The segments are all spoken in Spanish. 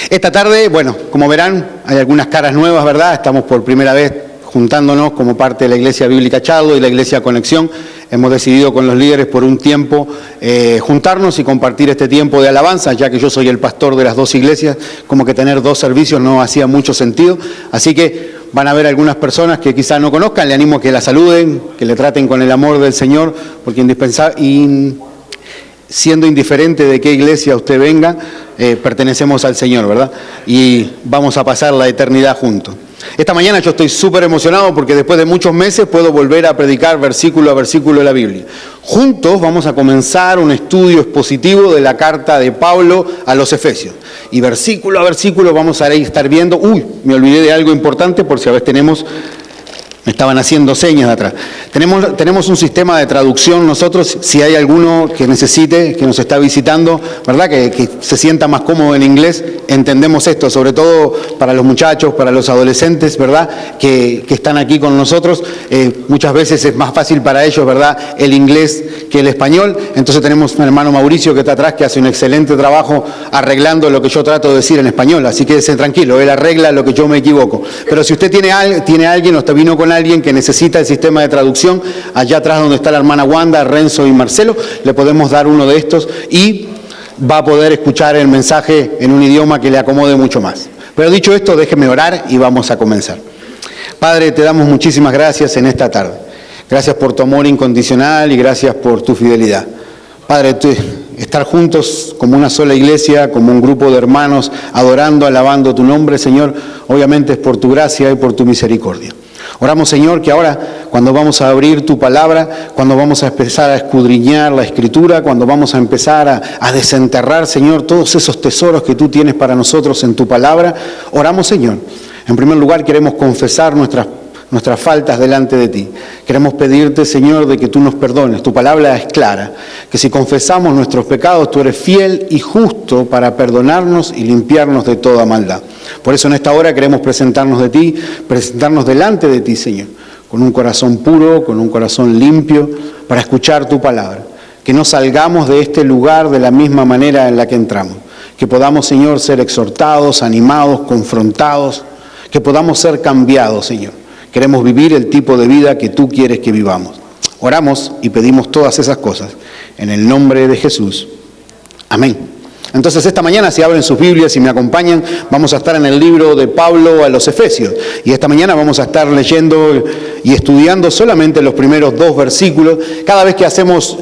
Esta tarde, bueno, como verán, hay algunas caras nuevas, ¿verdad? Estamos por primera vez juntándonos como parte de la Iglesia Bíblica Chardo y la Iglesia Conexión. Hemos decidido con los líderes por un tiempo juntarnos y compartir este tiempo de alabanza, ya que yo soy el pastor de las dos iglesias, como que tener dos servicios no hacía mucho sentido. Así que van a haber algunas personas que quizás no conozcan, le animo a que la saluden, que le traten con el amor del Señor, porque siendo indiferente de qué iglesia usted venga, pertenecemos al Señor, ¿verdad? Y vamos a pasar la eternidad juntos. Esta mañana yo estoy súper emocionado porque después de muchos meses puedo volver a predicar versículo a versículo de la Biblia. Juntos vamos a comenzar un estudio expositivo de la carta de Pablo a los Efesios. Y versículo a versículo vamos a estar viendo... me olvidé de algo importante por si a veces tenemos... Me estaban haciendo señas de atrás. Tenemos un sistema de traducción nosotros, si hay alguno que necesite, que nos está visitando, ¿verdad? Que se sienta más cómodo en inglés, entendemos esto, sobre todo para los muchachos, para los adolescentes, ¿verdad? Que están aquí con nosotros. Muchas veces es más fácil para ellos, ¿verdad? El inglés que el español. Entonces tenemos un hermano Mauricio que está atrás, que hace un excelente trabajo arreglando lo que yo trato de decir en español. Así que tranquilo, él arregla lo que yo me equivoco. Pero si usted tiene alguien o vino con alguien que necesita el sistema de traducción, allá atrás donde está la hermana Wanda, Renzo y Marcelo, le podemos dar uno de estos y va a poder escuchar el mensaje en un idioma que le acomode mucho más. Pero dicho esto, déjeme orar y vamos a comenzar. Padre, te damos muchísimas gracias en esta tarde. Gracias por tu amor incondicional y gracias por tu fidelidad. Padre, estar juntos como una sola iglesia, como un grupo de hermanos, adorando, alabando tu nombre, Señor, obviamente es por tu gracia y por tu misericordia. Oramos, Señor, que ahora cuando vamos a abrir tu palabra, cuando vamos a empezar a escudriñar la Escritura, cuando vamos a empezar a desenterrar, Señor, todos esos tesoros que tú tienes para nosotros en tu palabra, oramos, Señor. En primer lugar, queremos confesar nuestras faltas delante de ti. Queremos pedirte, Señor, de que tú nos perdones. Tu palabra es clara, que si confesamos nuestros pecados, tú eres fiel y justo para perdonarnos y limpiarnos de toda maldad. Por eso en esta hora queremos presentarnos delante de ti, Señor, con un corazón puro, con un corazón limpio, para escuchar tu palabra. Que no salgamos de este lugar de la misma manera en la que entramos. Que podamos, Señor, ser exhortados, animados, confrontados, que podamos ser cambiados, Señor. Queremos vivir el tipo de vida que tú quieres que vivamos. Oramos y pedimos todas esas cosas en el nombre de Jesús. Amén. Entonces esta mañana, si abren sus Biblias y me acompañan, vamos a estar en el libro de Pablo a los Efesios. Y esta mañana vamos a estar leyendo y estudiando solamente los primeros 2 versículos. Cada vez que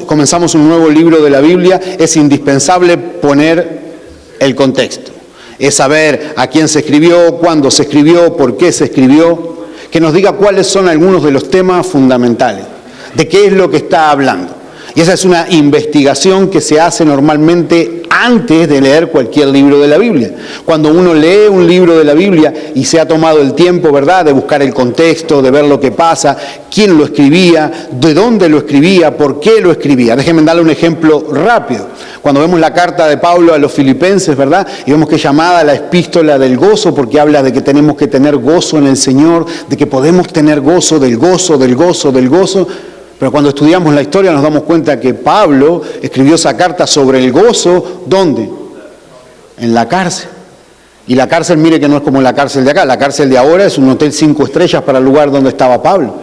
comenzamos un nuevo libro de la Biblia, es indispensable poner el contexto. Es saber a quién se escribió, cuándo se escribió, por qué se escribió. Que nos diga cuáles son algunos de los temas fundamentales, de qué es lo que está hablando. Y esa es una investigación que se hace normalmente antes de leer cualquier libro de la Biblia. Cuando uno lee un libro de la Biblia y se ha tomado el tiempo, ¿verdad?, de buscar el contexto, de ver lo que pasa, quién lo escribía, de dónde lo escribía, por qué lo escribía. Déjenme darle un ejemplo rápido. Cuando vemos la carta de Pablo a los filipenses, ¿verdad?, y vemos que es llamada la epístola del gozo, porque habla de que tenemos que tener gozo en el Señor, de que podemos tener gozo, del gozo, del gozo, del gozo. Pero cuando estudiamos la historia nos damos cuenta que Pablo escribió esa carta sobre el gozo, ¿dónde? En la cárcel. Y la cárcel, mire que no es como la cárcel de acá. La cárcel de ahora es un hotel 5 estrellas para el lugar donde estaba Pablo.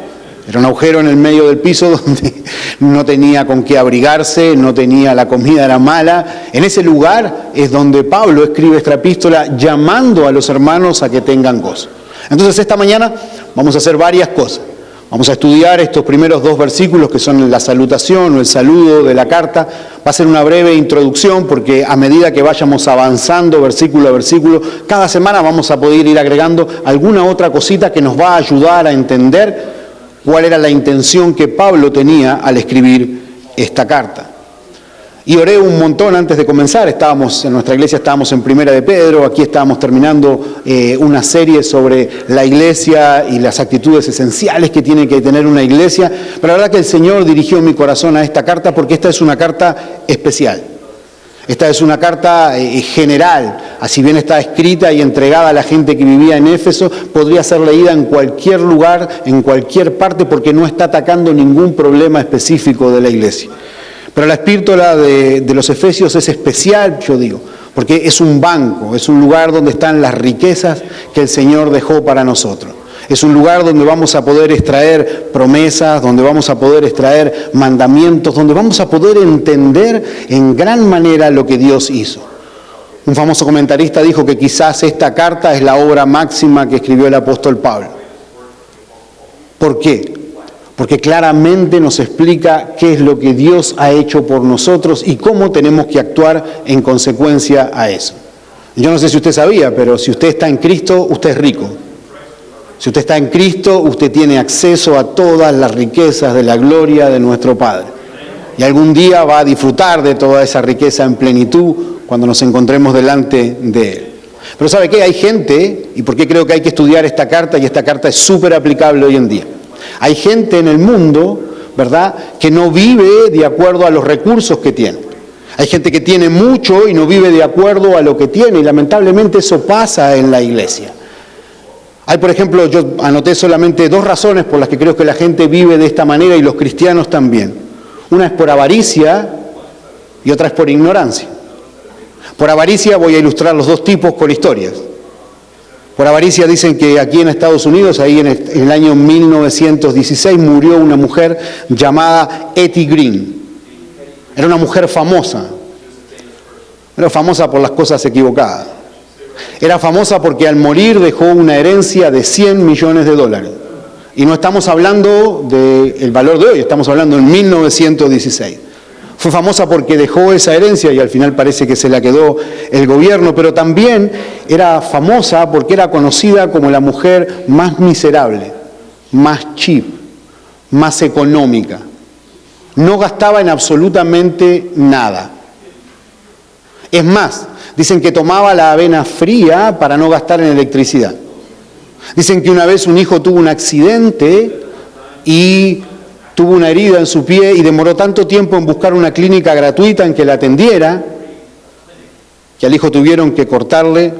Era un agujero en el medio del piso donde no tenía con qué abrigarse, no tenía, la comida era mala. En ese lugar es donde Pablo escribe esta epístola llamando a los hermanos a que tengan gozo. Entonces esta mañana vamos a hacer varias cosas. Vamos a estudiar estos primeros 2 versículos que son la salutación o el saludo de la carta. Va a ser una breve introducción porque a medida que vayamos avanzando versículo a versículo, cada semana vamos a poder ir agregando alguna otra cosita que nos va a ayudar a entender cuál era la intención que Pablo tenía al escribir esta carta. Y oré un montón antes de comenzar. En nuestra iglesia estábamos en Primera de Pedro, aquí estábamos terminando una serie sobre la iglesia y las actitudes esenciales que tiene que tener una iglesia. Pero la verdad que el Señor dirigió mi corazón a esta carta porque esta es una carta especial. Esta es una carta general, así bien está escrita y entregada a la gente que vivía en Éfeso, podría ser leída en cualquier lugar, en cualquier parte, porque no está atacando ningún problema específico de la iglesia. Pero la epístola de los Efesios es especial, yo digo, porque es un banco, es un lugar donde están las riquezas que el Señor dejó para nosotros. Es un lugar donde vamos a poder extraer promesas, donde vamos a poder extraer mandamientos, donde vamos a poder entender en gran manera lo que Dios hizo. Un famoso comentarista dijo que quizás esta carta es la obra máxima que escribió el apóstol Pablo. ¿Por qué? Porque claramente nos explica qué es lo que Dios ha hecho por nosotros y cómo tenemos que actuar en consecuencia a eso. Yo no sé si usted sabía, pero si usted está en Cristo, usted es rico. Si usted está en Cristo, usted tiene acceso a todas las riquezas de la gloria de nuestro Padre. Y algún día va a disfrutar de toda esa riqueza en plenitud cuando nos encontremos delante de Él. Pero ¿sabe qué? Hay gente, y por qué creo que hay que estudiar esta carta, y esta carta es súper aplicable hoy en día. Hay gente en el mundo, ¿verdad?, que no vive de acuerdo a los recursos que tiene. Hay gente que tiene mucho y no vive de acuerdo a lo que tiene, y lamentablemente eso pasa en la iglesia. Hay, por ejemplo, yo anoté solamente 2 razones por las que creo que la gente vive de esta manera y los cristianos también. Una es por avaricia y otra es por ignorancia. Por avaricia voy a ilustrar los 2 tipos con historias. Por avaricia dicen que aquí en Estados Unidos, ahí en el año 1916, murió una mujer llamada Etty Green. Era una mujer famosa. Era famosa por las cosas equivocadas. Era famosa porque al morir dejó una herencia de $100 millones. Y no estamos hablando del valor de hoy, estamos hablando en 1916. Fue famosa porque dejó esa herencia y al final parece que se la quedó el gobierno, pero también era famosa porque era conocida como la mujer más miserable, más cheap, más económica. No gastaba en absolutamente nada. Es más, dicen que tomaba la avena fría para no gastar en electricidad. Dicen que una vez un hijo tuvo un accidente y tuvo una herida en su pie y demoró tanto tiempo en buscar una clínica gratuita en que la atendiera, que al hijo tuvieron que cortarle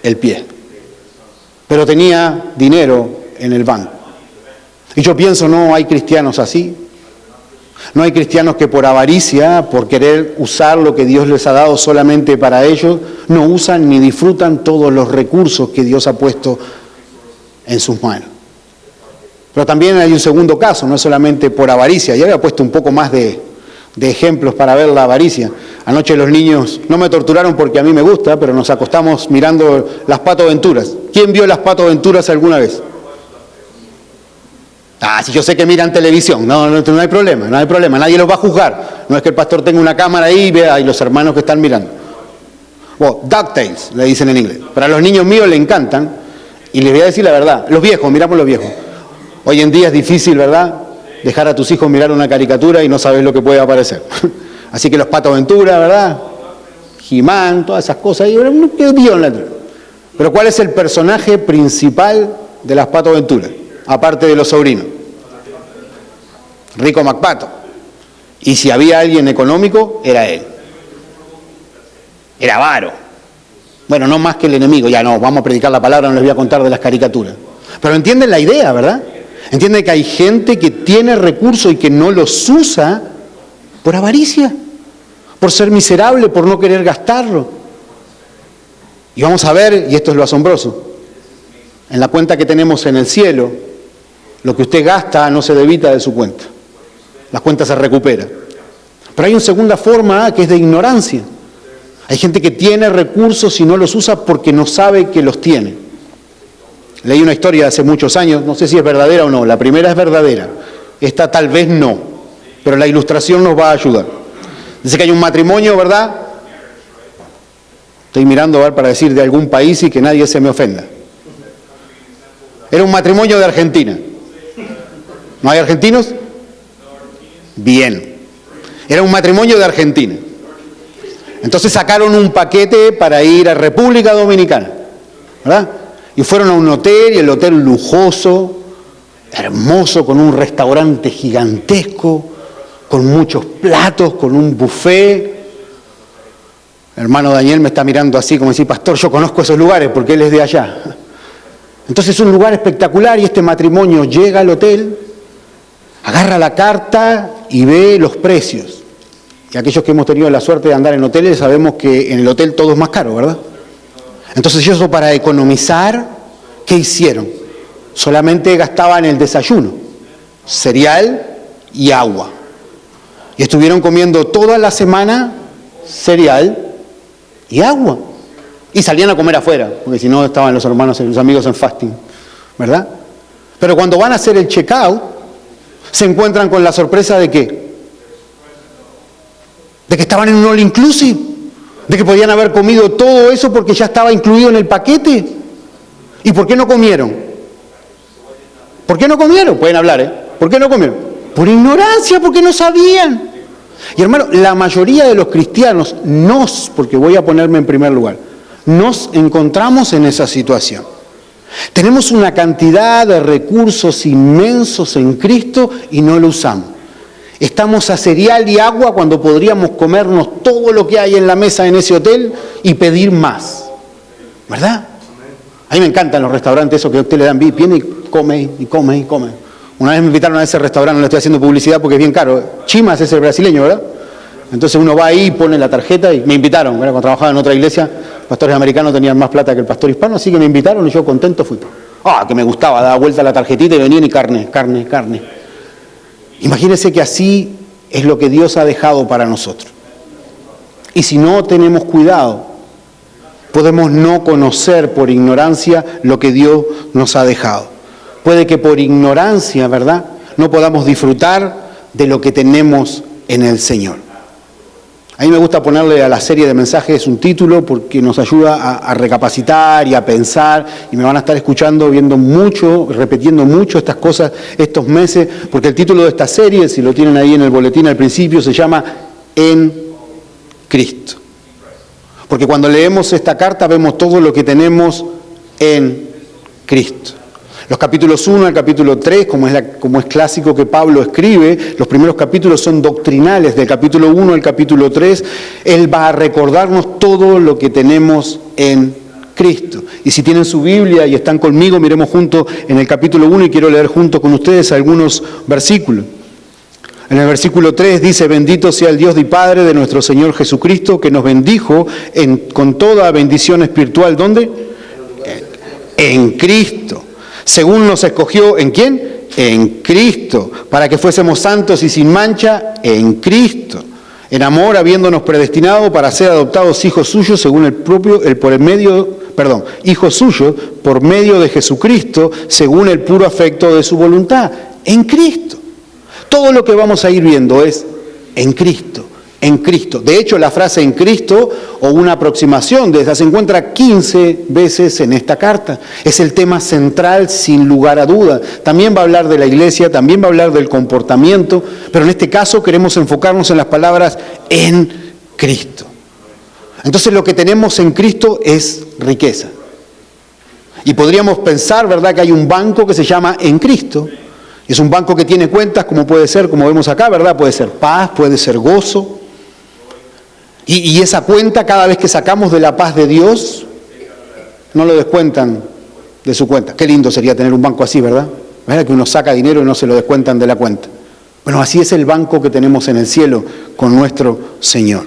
el pie. Pero tenía dinero en el banco. Y yo pienso, no hay cristianos así. No hay cristianos que por avaricia, por querer usar lo que Dios les ha dado solamente para ellos, no usan ni disfrutan todos los recursos que Dios ha puesto en sus manos. Pero también hay un segundo caso, no es solamente por avaricia. Ya había puesto un poco más de ejemplos para ver la avaricia. Anoche los niños no me torturaron porque a mí me gusta, pero nos acostamos mirando las Pato Aventuras. ¿Quién vio las Pato Aventuras alguna vez? Si yo sé que miran televisión, no hay problema, nadie los va a juzgar. No es que el pastor tenga una cámara ahí y vea los hermanos que están mirando. DuckTales, le dicen en inglés. Pero a los niños míos le encantan, y les voy a decir la verdad, los viejos, miramos los viejos. Hoy en día es difícil, ¿verdad?, dejar a tus hijos mirar una caricatura y no sabes lo que puede aparecer. Así que los Pato Aventura, ¿verdad?, He-Man, todas esas cosas. Pero ¿cuál es el personaje principal de las Pato Aventuras? Aparte de los sobrinos. Rico McPato. Y si había alguien económico, era él. Era avaro. Bueno, no más que el enemigo. Ya no, vamos a predicar la palabra, no les voy a contar de las caricaturas. Pero entienden la idea, ¿verdad? Entienden que hay gente que tiene recursos y que no los usa por avaricia, por ser miserable, por no querer gastarlo. Y vamos a ver, y esto es lo asombroso, en la cuenta que tenemos en el cielo, lo que usted gasta no se debita de su cuenta. La cuenta se recupera. Pero hay una segunda forma que es de ignorancia. Hay gente que tiene recursos y no los usa porque no sabe que los tiene. Leí una historia hace muchos años, no sé si es verdadera o no. La primera es verdadera, esta tal vez no, pero la ilustración nos va a ayudar. Dice que hay un matrimonio, ¿verdad? Estoy mirando a ver para decir de algún país y que nadie se me ofenda. Era un matrimonio de Argentina. ¿No hay argentinos? Bien. Era un matrimonio de Argentina. Entonces sacaron un paquete para ir a República Dominicana, ¿verdad? Y fueron a un hotel, y el hotel lujoso, hermoso, con un restaurante gigantesco, con muchos platos, con un buffet. El hermano Daniel me está mirando así como decir, pastor, yo conozco esos lugares porque él es de allá. Entonces es un lugar espectacular y este matrimonio llega al hotel, agarra la carta y ve los precios. Y aquellos que hemos tenido la suerte de andar en hoteles sabemos que en el hotel todo es más caro, ¿verdad? Entonces ellos, para economizar, ¿qué hicieron? Solamente gastaban el desayuno, cereal y agua. Y estuvieron comiendo toda la semana cereal y agua. Y salían a comer afuera, porque si no estaban los amigos en fasting, ¿verdad? Pero cuando van a hacer el check-out, se encuentran con la sorpresa de ¿qué? De que estaban en un all inclusive, de que podían haber comido todo eso porque ya estaba incluido en el paquete. ¿Y por qué no comieron? ¿Por qué no comieron? Pueden hablar, ¿eh? ¿Por qué no comieron? Por ignorancia, porque no sabían. Y hermano, la mayoría de los cristianos, porque voy a ponerme en primer lugar, nos encontramos en esa situación. Tenemos una cantidad de recursos inmensos en Cristo y no lo usamos. Estamos a cereal y agua cuando podríamos comernos todo lo que hay en la mesa en ese hotel y pedir más. ¿Verdad? A mí me encantan los restaurantes esos que a usted le dan, viene y come y come y come. Una vez me invitaron a ese restaurante, no le estoy haciendo publicidad porque es bien caro. Chimas es el brasileño, ¿verdad? Entonces uno va ahí, pone la tarjeta y me invitaron. Cuando trabajaba en otra iglesia, pastores americanos tenían más plata que el pastor hispano, así que me invitaron y yo contento fui. Que me gustaba, daba vuelta la tarjetita y venían y carne. Imagínense que así es lo que Dios ha dejado para nosotros. Y si no tenemos cuidado, podemos no conocer por ignorancia lo que Dios nos ha dejado. Puede que por ignorancia, ¿verdad?, no podamos disfrutar de lo que tenemos en el Señor. A mí me gusta ponerle a la serie de mensajes un título porque nos ayuda a recapacitar y a pensar, y me van a estar escuchando, viendo mucho, repitiendo mucho estas cosas estos meses, porque el título de esta serie, si lo tienen ahí en el boletín al principio, se llama En Cristo. Porque cuando leemos esta carta vemos todo lo que tenemos en Cristo. Los capítulos 1 al capítulo 3, como es clásico que Pablo escribe, los primeros capítulos son doctrinales, del capítulo 1 al capítulo 3, él va a recordarnos todo lo que tenemos en Cristo. Y si tienen su Biblia y están conmigo, miremos juntos en el capítulo 1 y quiero leer junto con ustedes algunos versículos. En el versículo 3 dice: bendito sea el Dios y Padre de nuestro Señor Jesucristo, que nos bendijo con toda bendición espiritual. ¿Dónde? En Cristo. Según nos escogió, ¿en quién? En Cristo, para que fuésemos santos y sin mancha en Cristo. En amor, habiéndonos predestinado para ser adoptados hijos suyos según hijos suyos por medio de Jesucristo, según el puro afecto de su voluntad. En Cristo. Todo lo que vamos a ir viendo es en Cristo. En Cristo. De hecho, la frase en Cristo, o una aproximación de esa, se encuentra 15 veces en esta carta. Es el tema central, sin lugar a duda. También va a hablar de la iglesia, también va a hablar del comportamiento, pero en este caso queremos enfocarnos en las palabras en Cristo. Entonces lo que tenemos en Cristo es riqueza. Y podríamos pensar, ¿verdad?, que hay un banco que se llama En Cristo. Es un banco que tiene cuentas, como puede ser, como vemos acá, ¿verdad? Puede ser paz, puede ser gozo. Y esa cuenta, cada vez que sacamos de la paz de Dios, no lo descuentan de su cuenta. Qué lindo sería tener un banco así, ¿verdad? ¿Verdad? Que uno saca dinero y no se lo descuentan de la cuenta. Bueno, así es el banco que tenemos en el cielo con nuestro Señor.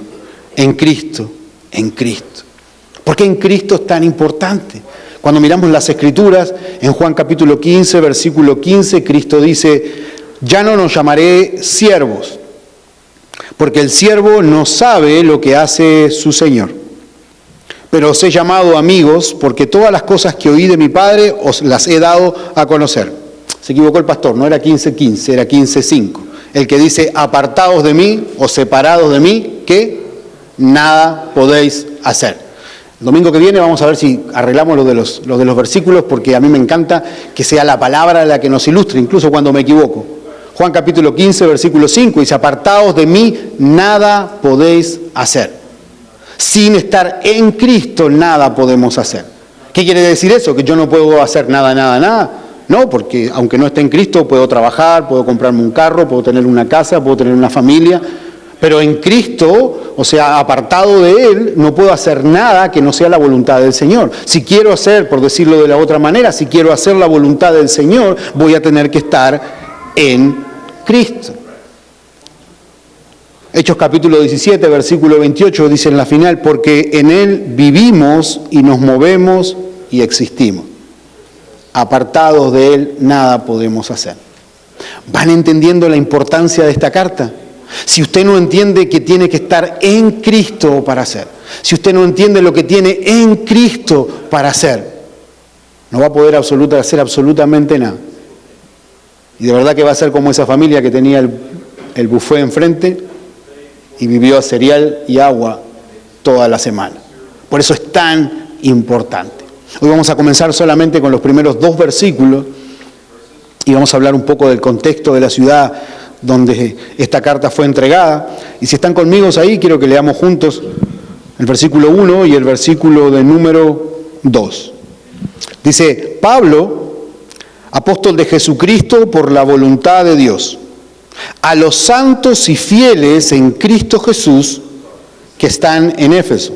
En Cristo, en Cristo. ¿Por qué en Cristo es tan importante? Cuando miramos las Escrituras, en Juan capítulo 15, versículo 15, Cristo dice: ya no nos llamaré siervos, porque el siervo no sabe lo que hace su Señor. Pero os he llamado amigos, porque todas las cosas que oí de mi Padre os las he dado a conocer. Se equivocó el pastor, no era 15:15, era 15:5. El que dice: apartados de mí o separados de mí, que nada podéis hacer. El domingo que viene vamos a ver si arreglamos lo de los versículos, porque a mí me encanta que sea la palabra la que nos ilustre, incluso cuando me equivoco. Juan capítulo 15, versículo 5, dice: apartaos de mí, nada podéis hacer. Sin estar en Cristo, nada podemos hacer. ¿Qué quiere decir eso? ¿Que yo no puedo hacer nada? No, porque aunque no esté en Cristo, puedo trabajar, puedo comprarme un carro, puedo tener una casa, puedo tener una familia. Pero en Cristo, o sea, apartado de Él, no puedo hacer nada que no sea la voluntad del Señor. Si quiero hacer, por decirlo de la otra manera, si quiero hacer la voluntad del Señor, voy a tener que estar en Cristo. Hechos capítulo 17, versículo 28, dice en la final, porque en Él vivimos y nos movemos y existimos. Apartados de Él, nada podemos hacer. ¿Van entendiendo la importancia de esta carta? Si usted no entiende que tiene que estar en Cristo para hacer, si usted no entiende lo que tiene en Cristo para hacer, no va a poder hacer absolutamente nada. Y de verdad que va a ser como esa familia que tenía el buffet enfrente y vivió a cereal y agua toda la semana. Por eso es tan importante. Hoy vamos a comenzar solamente con los primeros 2 versículos y vamos a hablar un poco del contexto de la ciudad donde esta carta fue entregada. Y si están conmigo ahí, quiero que leamos juntos el versículo 1 y el versículo de número 2. Dice, Pablo, apóstol de Jesucristo por la voluntad de Dios, a los santos y fieles en Cristo Jesús que están en Éfeso.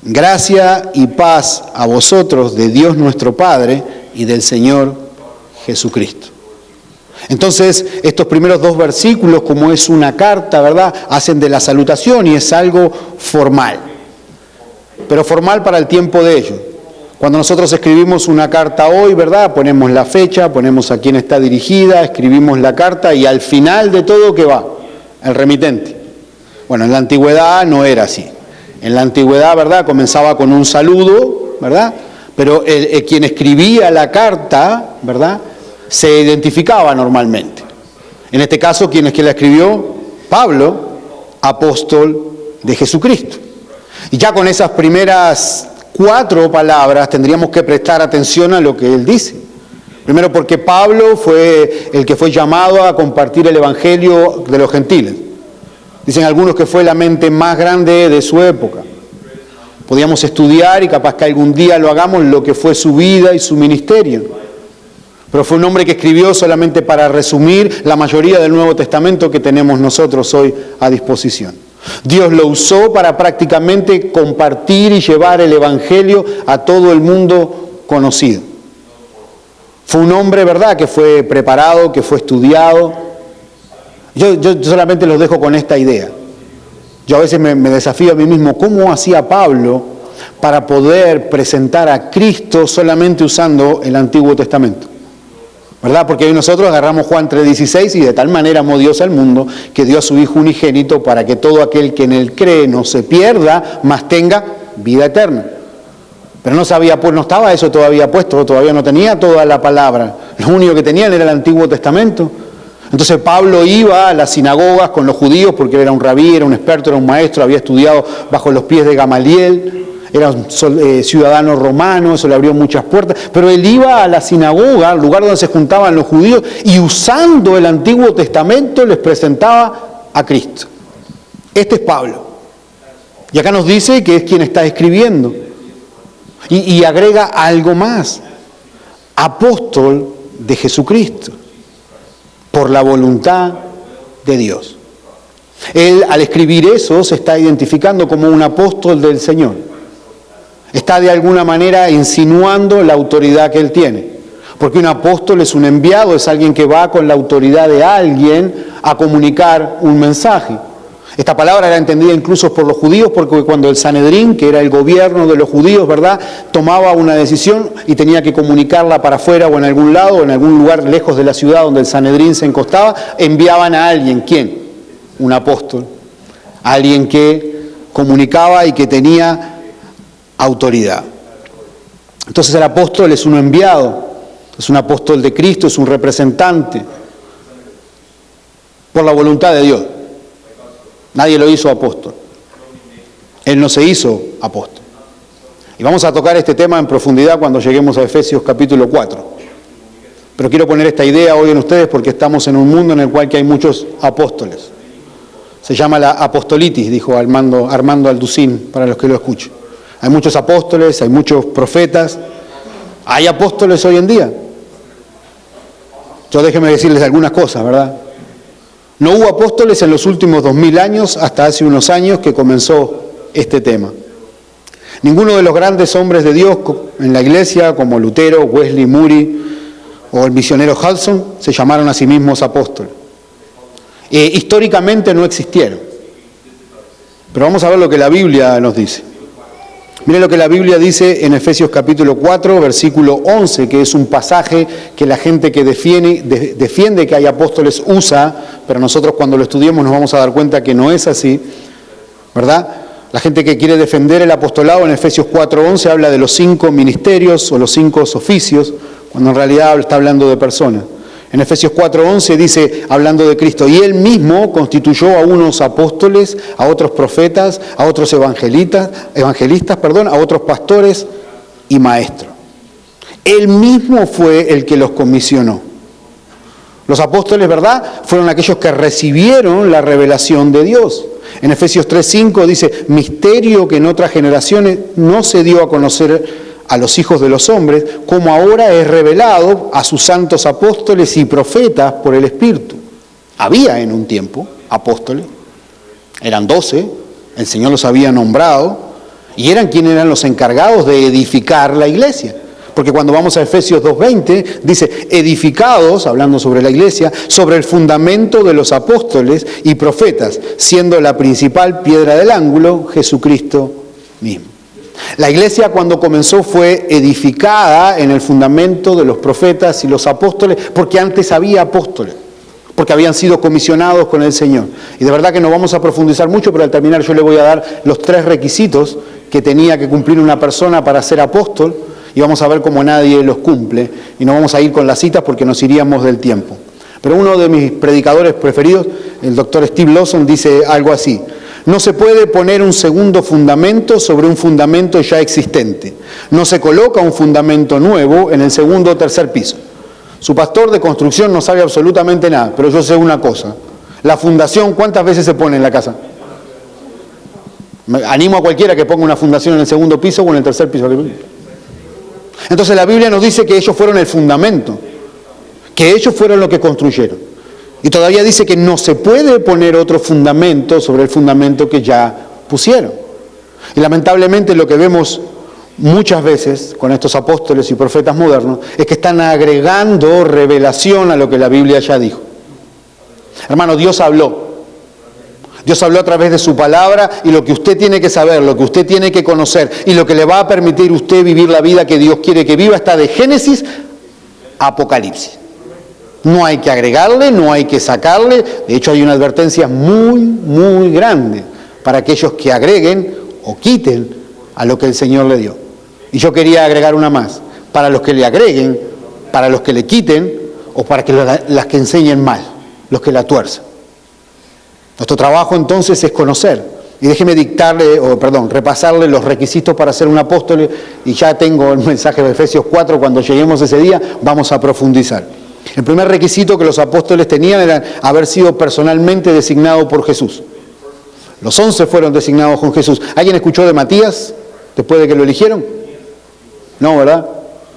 Gracia y paz a vosotros de Dios nuestro Padre y del Señor Jesucristo. Entonces, estos primeros 2 versículos, como es una carta, ¿verdad?, hacen de la salutación y es algo formal. Pero formal para el tiempo de ellos. Cuando nosotros escribimos una carta hoy, ¿verdad?, ponemos la fecha, ponemos a quién está dirigida, escribimos la carta y al final de todo, ¿qué va? El remitente. Bueno, en la antigüedad no era así. En la antigüedad, ¿verdad?, comenzaba con un saludo, ¿verdad?, pero quien escribía la carta, ¿verdad?, se identificaba normalmente. En este caso, ¿quién es que la escribió? Pablo, apóstol de Jesucristo. Y ya con esas primeras 4 palabras tendríamos que prestar atención a lo que él dice. Primero porque Pablo fue el que fue llamado a compartir el evangelio de los gentiles. Dicen algunos que fue la mente más grande de su época. Podíamos estudiar y capaz que algún día lo hagamos lo que fue su vida y su ministerio. Pero fue un hombre que escribió solamente para resumir la mayoría del Nuevo Testamento que tenemos nosotros hoy a disposición. Dios lo usó para prácticamente compartir y llevar el evangelio a todo el mundo conocido. Fue un hombre, ¿verdad?, que fue preparado, que fue estudiado. Yo solamente los dejo con esta idea. Yo a veces me desafío a mí mismo, ¿cómo hacía Pablo para poder presentar a Cristo solamente usando el Antiguo Testamento? ¿Verdad? Porque hoy nosotros agarramos Juan 3:16 y de tal manera amó Dios al mundo que dio a su Hijo unigénito para que todo aquel que en él cree no se pierda, mas tenga vida eterna. Pero no estaba eso todavía puesto, todavía no tenía toda la palabra. Lo único que tenían era el Antiguo Testamento. Entonces Pablo iba a las sinagogas con los judíos porque él era un rabí, era un experto, era un maestro, había estudiado bajo los pies de Gamaliel, era un ciudadano romano, eso le abrió muchas puertas, pero él iba a la sinagoga, al lugar donde se juntaban los judíos, y usando el Antiguo Testamento les presentaba a Cristo. Este es Pablo. Y acá nos dice que es quien está escribiendo. Y agrega algo más. Apóstol de Jesucristo. Por la voluntad de Dios. Él, al escribir eso, se está identificando como un apóstol del Señor. Está de alguna manera insinuando la autoridad que él tiene. Porque un apóstol es un enviado, es alguien que va con la autoridad de alguien a comunicar un mensaje. Esta palabra era entendida incluso por los judíos porque cuando el Sanedrín, que era el gobierno de los judíos, ¿verdad?, tomaba una decisión y tenía que comunicarla para afuera o en algún lado o en algún lugar lejos de la ciudad donde el Sanedrín se encostaba, enviaban a alguien. ¿Quién? Un apóstol. Alguien que comunicaba y que tenía autoridad. Entonces el apóstol es un enviado, es un apóstol de Cristo, es un representante por la voluntad de Dios. Nadie lo hizo apóstol. Él no se hizo apóstol. Y vamos a tocar este tema en profundidad cuando lleguemos a Efesios capítulo 4. Pero quiero poner esta idea hoy en ustedes porque estamos en un mundo en el cual que hay muchos apóstoles. Se llama la apostolitis, dijo Armando Alducín, para los que lo escuchen. Hay muchos apóstoles, hay muchos profetas. ¿Hay apóstoles hoy en día? Yo déjenme decirles algunas cosas, ¿verdad? No hubo apóstoles en los últimos 2000 años, hasta hace unos años que comenzó este tema. Ninguno de los grandes hombres de Dios en la iglesia, como Lutero, Wesley, Moody o el misionero Hudson, se llamaron a sí mismos apóstoles. Históricamente no existieron. Pero vamos a ver lo que la Biblia nos dice. Miren lo que la Biblia dice en Efesios capítulo 4, versículo 11, que es un pasaje que la gente que defiende que hay apóstoles usa, pero nosotros cuando lo estudiemos nos vamos a dar cuenta que no es así, ¿verdad? La gente que quiere defender el apostolado en Efesios 4:11 habla de los 5 ministerios o los 5 oficios, cuando en realidad está hablando de personas. En Efesios 4:11 dice, hablando de Cristo, y Él mismo constituyó a unos apóstoles, a otros profetas, a otros evangelistas, a otros pastores y maestros. Él mismo fue el que los comisionó. Los apóstoles, ¿verdad?, fueron aquellos que recibieron la revelación de Dios. En Efesios 3:5 dice, misterio que en otras generaciones no se dio a conocer a los hijos de los hombres, como ahora es revelado a sus santos apóstoles y profetas por el Espíritu. Había en un tiempo apóstoles, eran 12, el Señor los había nombrado, y eran quienes eran los encargados de edificar la iglesia. Porque cuando vamos a Efesios 2:20, dice, edificados, hablando sobre la iglesia, sobre el fundamento de los apóstoles y profetas, siendo la principal piedra del ángulo, Jesucristo mismo. La iglesia cuando comenzó fue edificada en el fundamento de los profetas y los apóstoles, porque antes había apóstoles, porque habían sido comisionados con el Señor. Y de verdad que no vamos a profundizar mucho, pero al terminar yo le voy a dar los 3 requisitos que tenía que cumplir una persona para ser apóstol, y vamos a ver cómo nadie los cumple, y no vamos a ir con las citas porque nos iríamos del tiempo. Pero uno de mis predicadores preferidos, el doctor Steve Lawson, dice algo así: no se puede poner un segundo fundamento sobre un fundamento ya existente. No se coloca un fundamento nuevo en el segundo o tercer piso. Su pastor de construcción no sabe absolutamente nada, pero yo sé una cosa. La fundación, ¿cuántas veces se pone en la casa? Animo a cualquiera que ponga una fundación en el segundo piso o en el tercer piso. Entonces la Biblia nos dice que ellos fueron el fundamento, que ellos fueron los que construyeron. Y todavía dice que no se puede poner otro fundamento sobre el fundamento que ya pusieron. Y lamentablemente lo que vemos muchas veces con estos apóstoles y profetas modernos es que están agregando revelación a lo que la Biblia ya dijo. Hermano, Dios habló. Dios habló a través de su palabra, y lo que usted tiene que saber, lo que usted tiene que conocer y lo que le va a permitir a usted vivir la vida que Dios quiere que viva está de Génesis a Apocalipsis. No hay que agregarle, no hay que sacarle. De hecho, hay una advertencia muy, muy grande para aquellos que agreguen o quiten a lo que el Señor le dio. Y yo quería agregar una más. Para los que le agreguen, para los que le quiten, o para que las que enseñen mal, los que la tuerzan. Nuestro trabajo entonces es conocer. Y déjeme repasarle los requisitos para ser un apóstol. Y ya tengo el mensaje de Efesios 4, cuando lleguemos ese día vamos a profundizar. El primer requisito que los apóstoles tenían era haber sido personalmente designado por Jesús. Los 11 fueron designados con Jesús. ¿Alguien escuchó de Matías después de que lo eligieron? No, ¿verdad?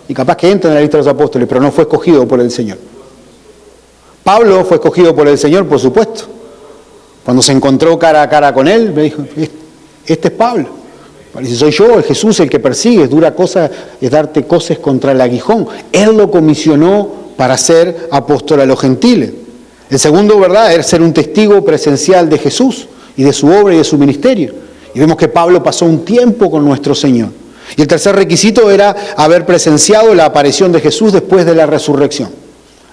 Y capaz que entra en la lista de los apóstoles, pero no fue escogido por el Señor. Pablo fue escogido por el Señor, por supuesto. Cuando se encontró cara a cara con él, me dijo, este es Pablo. Dice, soy yo, el Jesús, el que persigues, dura cosa es darte coces contra el aguijón. Él lo comisionó para ser apóstol a los gentiles. El segundo, ¿verdad?, es ser un testigo presencial de Jesús y de su obra y de su ministerio. Y vemos que Pablo pasó un tiempo con nuestro Señor. Y el tercer requisito era haber presenciado la aparición de Jesús después de la resurrección.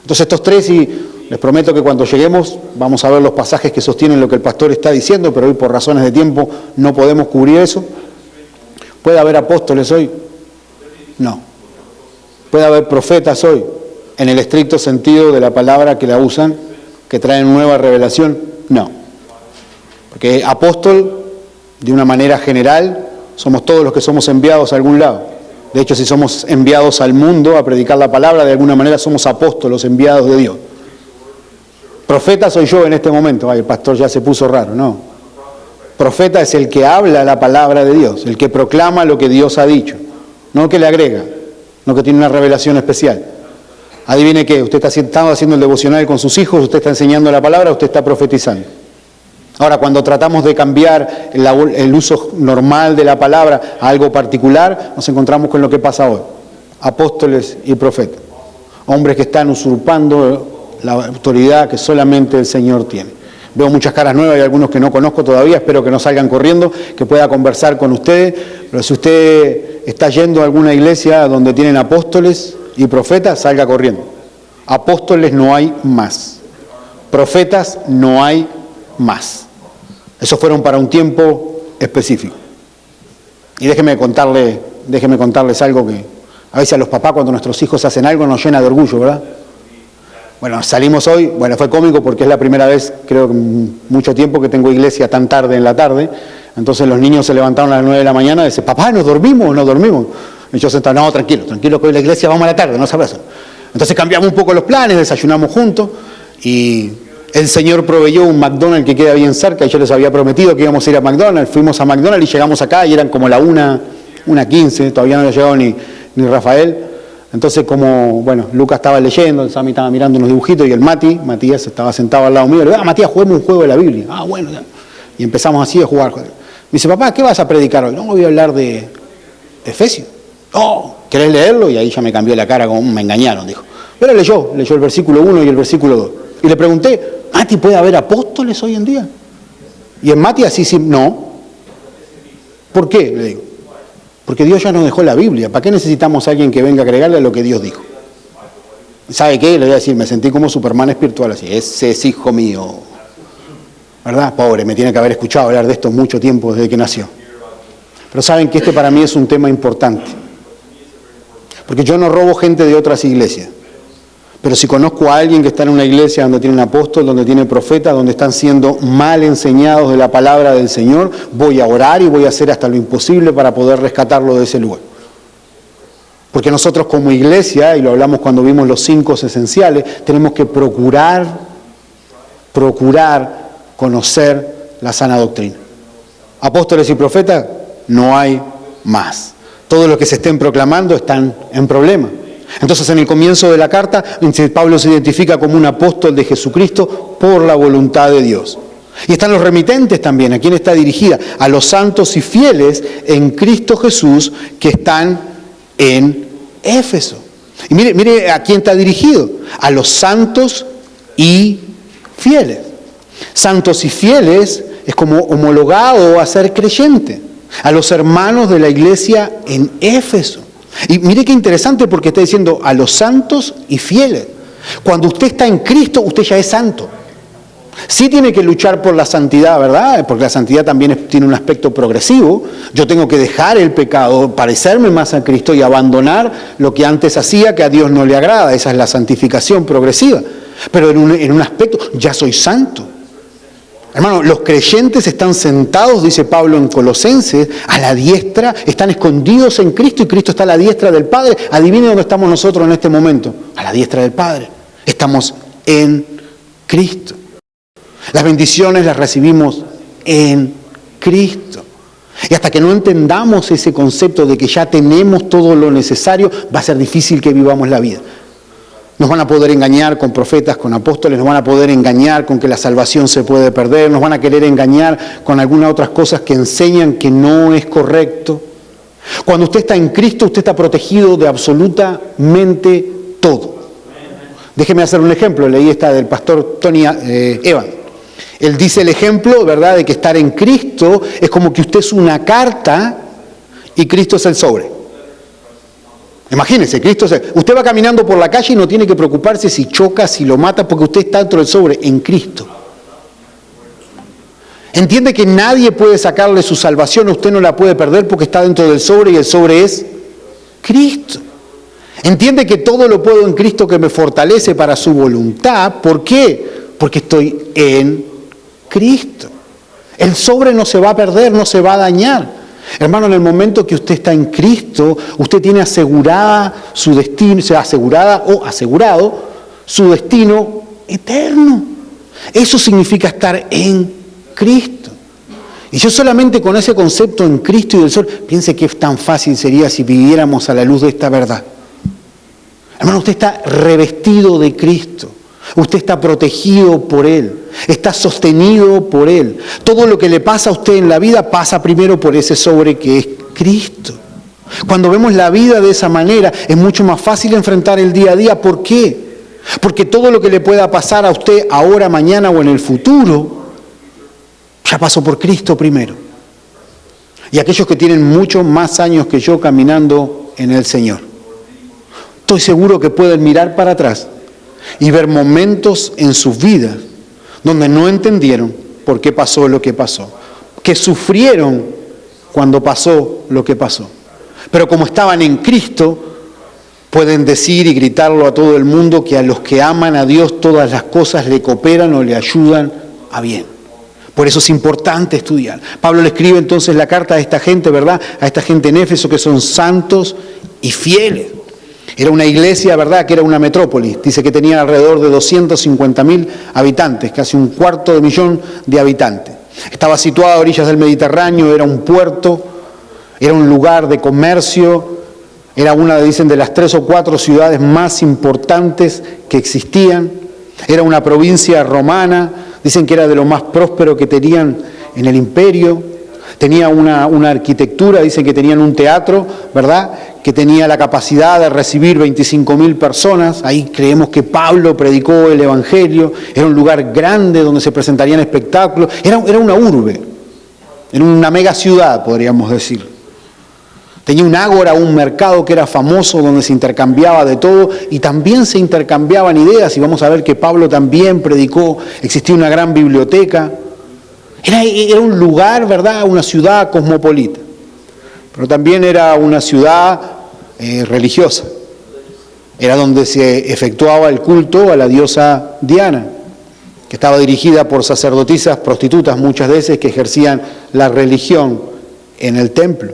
Entonces estos 3, y les prometo que cuando lleguemos vamos a ver los pasajes que sostienen lo que el pastor está diciendo, pero hoy por razones de tiempo no podemos cubrir eso. ¿Puede haber apóstoles hoy? No. ¿Puede haber profetas hoy? En el estricto sentido de la palabra que la usan, que traen nueva revelación, no. Porque apóstol, de una manera general, somos todos los que somos enviados a algún lado. De hecho, si somos enviados al mundo a predicar la palabra, de alguna manera somos apóstolos enviados de Dios. Profeta soy yo en este momento. Ay, el pastor ya se puso raro, no. Profeta es el que habla la palabra de Dios, el que proclama lo que Dios ha dicho, no el que le agrega, no que tiene una revelación especial. Adivine qué, usted está haciendo el devocional con sus hijos, usted está enseñando la palabra, usted está profetizando. Ahora, cuando tratamos de cambiar el uso normal de la palabra a algo particular, nos encontramos con lo que pasa hoy. Apóstoles y profetas. Hombres que están usurpando la autoridad que solamente el Señor tiene. Veo muchas caras nuevas y algunos que no conozco todavía, espero que no salgan corriendo, que pueda conversar con ustedes. Pero si usted está yendo a alguna iglesia donde tienen apóstoles y profetas, salga corriendo. Apóstoles no hay más. Profetas no hay más. Esos fueron para un tiempo específico. Y déjenme contarles algo que a veces a los papás cuando nuestros hijos hacen algo nos llena de orgullo, ¿verdad? Bueno, salimos hoy, fue cómico porque es la primera vez, creo que en mucho tiempo, que tengo iglesia tan tarde en la tarde. Entonces los niños se levantaron a las 9 de la mañana y dicen, papá, ¿nos dormimos o no dormimos? Y yo sentado, no, tranquilo, que hoy la iglesia vamos a la tarde, no se abrazan. Entonces cambiamos un poco los planes, desayunamos juntos y el Señor proveyó un McDonald's que queda bien cerca y yo les había prometido que íbamos a ir a McDonald's. Fuimos a McDonald's y llegamos acá y eran como la 1:15, todavía no había llegado ni Rafael. Entonces, Lucas estaba leyendo, el Sammy estaba mirando unos dibujitos y el Matías estaba sentado al lado mío. Le digo, Matías, juguemos un juego de la Biblia. Bueno. Y empezamos así a jugar. Me dice, papá, ¿qué vas a predicar hoy? No, voy a hablar de Efesios. ¿Querés leerlo? Y ahí ya me cambió la cara, como me engañaron, dijo. Pero leyó el versículo 1 y el versículo 2. Y le pregunté, Mati, ¿puede haber apóstoles hoy en día? Y el Mati así, no. ¿Por qué? Le digo. Porque Dios ya nos dejó la Biblia. ¿Para qué necesitamos a alguien que venga a agregarle a lo que Dios dijo? ¿Sabe qué? Le voy a decir, me sentí como Superman espiritual así. Ese es hijo mío. ¿Verdad? Pobre, me tiene que haber escuchado hablar de esto mucho tiempo desde que nació. Pero saben que este para mí es un tema importante. Porque yo no robo gente de otras iglesias. Pero si conozco a alguien que está en una iglesia donde tiene un apóstol, donde tiene profeta, donde están siendo mal enseñados de la palabra del Señor, voy a orar y voy a hacer hasta lo imposible para poder rescatarlo de ese lugar. Porque nosotros como iglesia, y lo hablamos cuando vimos los 5 esenciales, tenemos que procurar conocer la sana doctrina. Apóstoles y profetas, no hay más. Todos los que se estén proclamando están en problemas. Entonces, en el comienzo de la carta, Pablo se identifica como un apóstol de Jesucristo por la voluntad de Dios. Y están los remitentes también. ¿A quién está dirigida? A los santos y fieles en Cristo Jesús que están en Éfeso. Y mire a quién está dirigido. A los santos y fieles. Santos y fieles es como homologado a ser creyente. A los hermanos de la iglesia en Éfeso. Y mire qué interesante porque está diciendo a los santos y fieles. Cuando usted está en Cristo, usted ya es santo. Sí tiene que luchar por la santidad, ¿verdad? Porque la santidad también tiene un aspecto progresivo. Yo tengo que dejar el pecado, parecerme más a Cristo y abandonar lo que antes hacía que a Dios no le agrada. Esa es la santificación progresiva. Pero en un aspecto, ya soy santo. Hermano, los creyentes están sentados, dice Pablo en Colosenses, a la diestra, están escondidos en Cristo y Cristo está a la diestra del Padre. Adivine dónde estamos nosotros en este momento, a la diestra del Padre. Estamos en Cristo. Las bendiciones las recibimos en Cristo. Y hasta que no entendamos ese concepto de que ya tenemos todo lo necesario, va a ser difícil que vivamos la vida. Nos van a poder engañar con profetas, con apóstoles, nos van a poder engañar con que la salvación se puede perder, nos van a querer engañar con algunas otras cosas que enseñan que no es correcto. Cuando usted está en Cristo, usted está protegido de absolutamente todo. Déjeme hacer un ejemplo, leí esta del pastor Tony Evans. Él dice el ejemplo, ¿verdad?, de que estar en Cristo es como que usted es una carta y Cristo es el sobre. Imagínense, usted va caminando por la calle y no tiene que preocuparse si choca, si lo mata, porque usted está dentro del sobre, en Cristo. Entiende que nadie puede sacarle su salvación, usted no la puede perder porque está dentro del sobre y el sobre es Cristo. Entiende que todo lo puedo en Cristo que me fortalece para su voluntad. ¿Por qué? Porque estoy en Cristo. El sobre no se va a perder, no se va a dañar. Hermano, en el momento que usted está en Cristo, usted tiene asegurada su destino, o sea, asegurado su destino eterno. Eso significa estar en Cristo. Y yo solamente con ese concepto en Cristo y del sol, piense que tan fácil sería si viviéramos a la luz de esta verdad. Hermano, usted está revestido de Cristo. Usted está protegido por Él, está sostenido por Él. Todo lo que le pasa a usted en la vida pasa primero por ese sobre que es Cristo. Cuando vemos la vida de esa manera, es mucho más fácil enfrentar el día a día. ¿Por qué? Porque todo lo que le pueda pasar a usted ahora, mañana o en el futuro, ya pasó por Cristo primero. Y aquellos que tienen muchos más años que yo caminando en el Señor, estoy seguro que pueden mirar para atrás y ver momentos en sus vidas donde no entendieron por qué pasó lo que pasó, que sufrieron cuando pasó lo que pasó. Pero como estaban en Cristo, pueden decir y gritarlo a todo el mundo que a los que aman a Dios todas las cosas le cooperan o le ayudan a bien. Por eso es importante estudiar. Pablo le escribe entonces la carta a esta gente, ¿verdad? A esta gente en Éfeso que son santos y fieles. Era una iglesia, ¿verdad?, que era una metrópolis. Dice que tenía alrededor de 250.000 habitantes, casi 250.000 de habitantes. Estaba situada a orillas del Mediterráneo, era un puerto, era un lugar de comercio, era una, dicen, de las 3 o 4 ciudades más importantes que existían. Era una provincia romana, dicen que era de lo más próspero que tenían en el imperio. Tenía una arquitectura, dicen que tenían un teatro, ¿verdad?, que tenía la capacidad de recibir 25.000 personas. Ahí creemos que Pablo predicó el Evangelio. Era un lugar grande donde se presentarían espectáculos. Era una urbe, era una mega ciudad, podríamos decir. Tenía un ágora, un mercado que era famoso, donde se intercambiaba de todo y también se intercambiaban ideas. Y vamos a ver que Pablo también predicó. Existía una gran biblioteca. Era un lugar, ¿verdad?, una ciudad cosmopolita. Pero también era una ciudad religiosa. Era donde se efectuaba el culto a la diosa Diana, que estaba dirigida por sacerdotisas prostitutas muchas veces que ejercían la religión en el templo.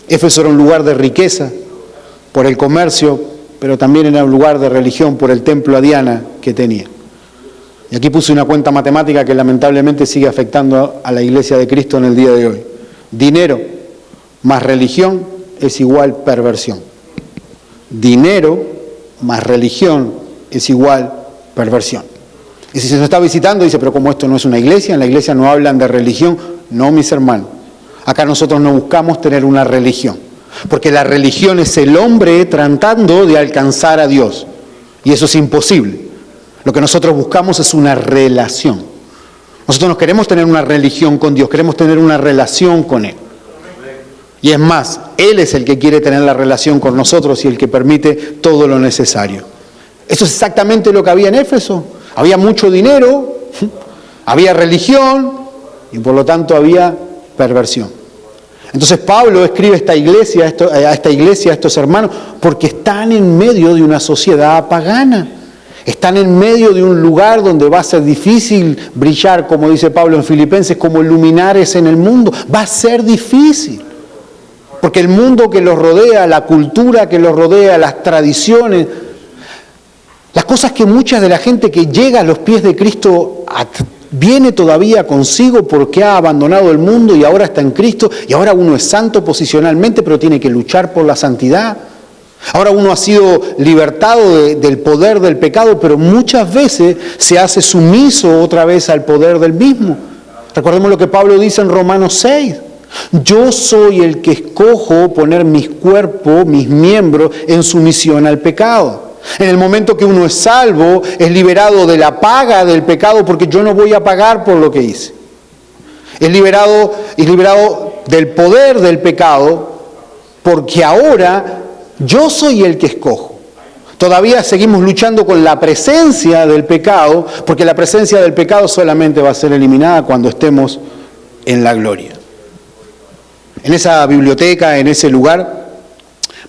Éfeso era un lugar de riqueza por el comercio, pero también era un lugar de religión por el templo a Diana que tenía. Y aquí puse una cuenta matemática que lamentablemente sigue afectando a la iglesia de Cristo en el día de hoy. Dinero más religión es igual perversión. Dinero más religión es igual perversión. Y si se nos está visitando, dice, pero como esto no es una iglesia, en la iglesia no hablan de religión. No, mis hermanos. Acá nosotros no buscamos tener una religión. Porque la religión es el hombre tratando de alcanzar a Dios. Y eso es imposible. Lo que nosotros buscamos es una relación. Nosotros no queremos tener una religión con Dios, queremos tener una relación con Él. Y es más, Él es el que quiere tener la relación con nosotros y el que permite todo lo necesario. Eso es exactamente lo que había en Éfeso. Había mucho dinero, había religión y por lo tanto había perversión. Entonces Pablo escribe a esta iglesia, a estos hermanos, porque están en medio de una sociedad pagana. Están en medio de un lugar donde va a ser difícil brillar, como dice Pablo en Filipenses, como luminares en el mundo. Va a ser difícil. Porque el mundo que los rodea, la cultura que los rodea, las tradiciones, las cosas que mucha de la gente que llega a los pies de Cristo viene todavía consigo porque ha abandonado el mundo y ahora está en Cristo y ahora uno es santo posicionalmente, pero tiene que luchar por la santidad. Ahora uno ha sido libertado del poder del pecado, pero muchas veces se hace sumiso otra vez al poder del mismo. Recordemos lo que Pablo dice en Romanos 6. Yo soy el que escojo poner mis cuerpos, mis miembros, en sumisión al pecado. En el momento que uno es salvo, es liberado de la paga del pecado porque yo no voy a pagar por lo que hice. Es liberado del poder del pecado porque ahora yo soy el que escojo. Todavía seguimos luchando con la presencia del pecado, porque la presencia del pecado solamente va a ser eliminada cuando estemos en la gloria. En esa biblioteca, en ese lugar,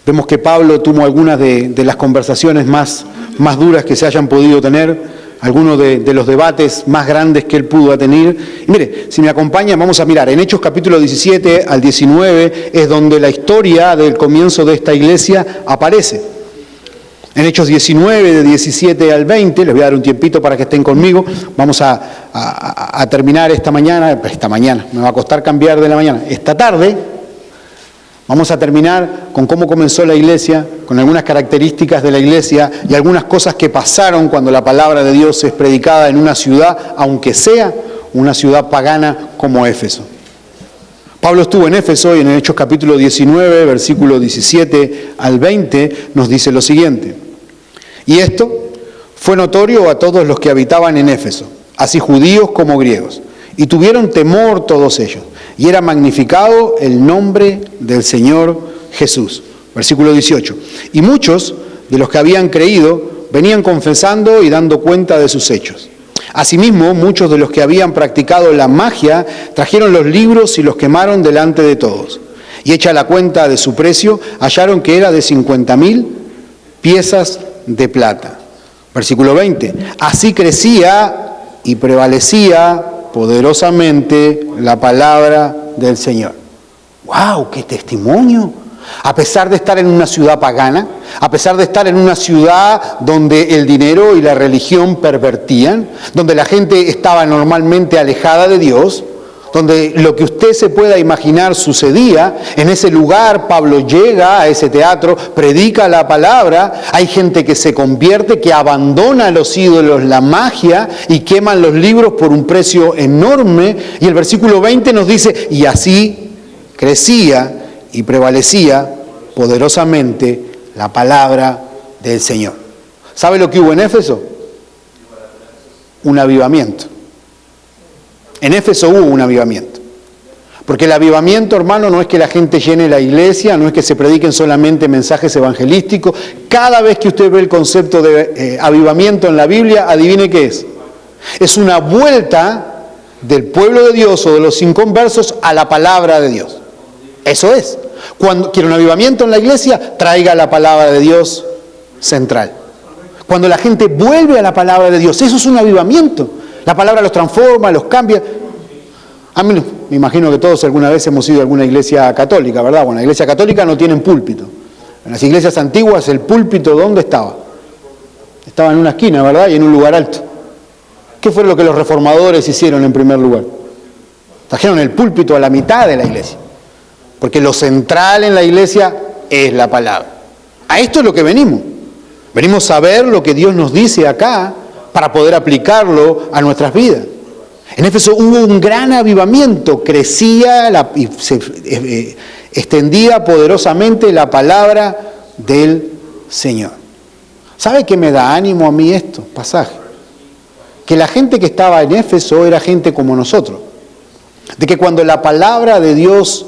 vemos que Pablo tuvo algunas de las conversaciones más duras que se hayan podido tener, algunos de los debates más grandes que él pudo tener. Y mire, si me acompaña, vamos a mirar, en Hechos capítulo 17 al 19 es donde la historia del comienzo de esta iglesia aparece. En Hechos 19, de 17 al 20, les voy a dar un tiempito para que estén conmigo, vamos a terminar esta mañana, me va a costar cambiar de la mañana, esta tarde, vamos a terminar con cómo comenzó la iglesia, con algunas características de la iglesia y algunas cosas que pasaron cuando la palabra de Dios es predicada en una ciudad, aunque sea una ciudad pagana como Éfeso. Pablo estuvo en Éfeso y en Hechos capítulo 19, versículo 17 al 20, nos dice lo siguiente. Y esto fue notorio a todos los que habitaban en Éfeso, así judíos como griegos, Y tuvieron temor todos ellos, y era magnificado el nombre del Señor Jesús. Versículo 18. Y muchos de los que habían creído venían confesando y dando cuenta de sus hechos. Asimismo, muchos de los que habían practicado la magia trajeron los libros y los quemaron delante de todos. Y hecha la cuenta de su precio, hallaron que era de 50.000 piezas de plata. Versículo 20. Así crecía y prevalecía poderosamente la palabra del Señor. ¡Wow! ¡Qué testimonio! A pesar de estar en una ciudad pagana, a pesar de estar en una ciudad donde el dinero y la religión pervertían, donde la gente estaba normalmente alejada de Dios, donde lo que usted se pueda imaginar sucedía, en ese lugar Pablo llega a ese teatro, predica la palabra, hay gente que se convierte, que abandona a los ídolos, la magia, y queman los libros por un precio enorme, y el versículo 20 nos dice, y así crecía y prevalecía poderosamente la palabra del Señor. ¿Sabe lo que hubo en Éfeso? Un avivamiento. En Éfeso hubo un avivamiento. Porque el avivamiento, hermano, no es que la gente llene la iglesia, no es que se prediquen solamente mensajes evangelísticos. Cada vez que usted ve el concepto de avivamiento en la Biblia, adivine qué es. Es una vuelta del pueblo de Dios o de los inconversos a la palabra de Dios. Eso es. Cuando quiere un avivamiento en la iglesia, traiga la palabra de Dios central. Cuando la gente vuelve a la palabra de Dios, eso es un avivamiento. La palabra los transforma, los cambia. A mí me imagino que todos alguna vez hemos ido a alguna iglesia católica, ¿verdad? Bueno, la iglesia católica no tiene púlpito. En las iglesias antiguas el púlpito, ¿dónde estaba? Estaba en una esquina, ¿verdad? Y en un lugar alto. ¿Qué fue lo que los reformadores hicieron en primer lugar? Trajeron el púlpito a la mitad de la iglesia. Porque lo central en la iglesia es la palabra. A esto es lo que venimos. Venimos a ver lo que Dios nos dice acá para poder aplicarlo a nuestras vidas. En Éfeso hubo un gran avivamiento, crecía y se extendía poderosamente la palabra del Señor. ¿Sabe qué me da ánimo a mí esto pasaje? Que la gente que estaba en Éfeso era gente como nosotros. De que cuando la palabra de Dios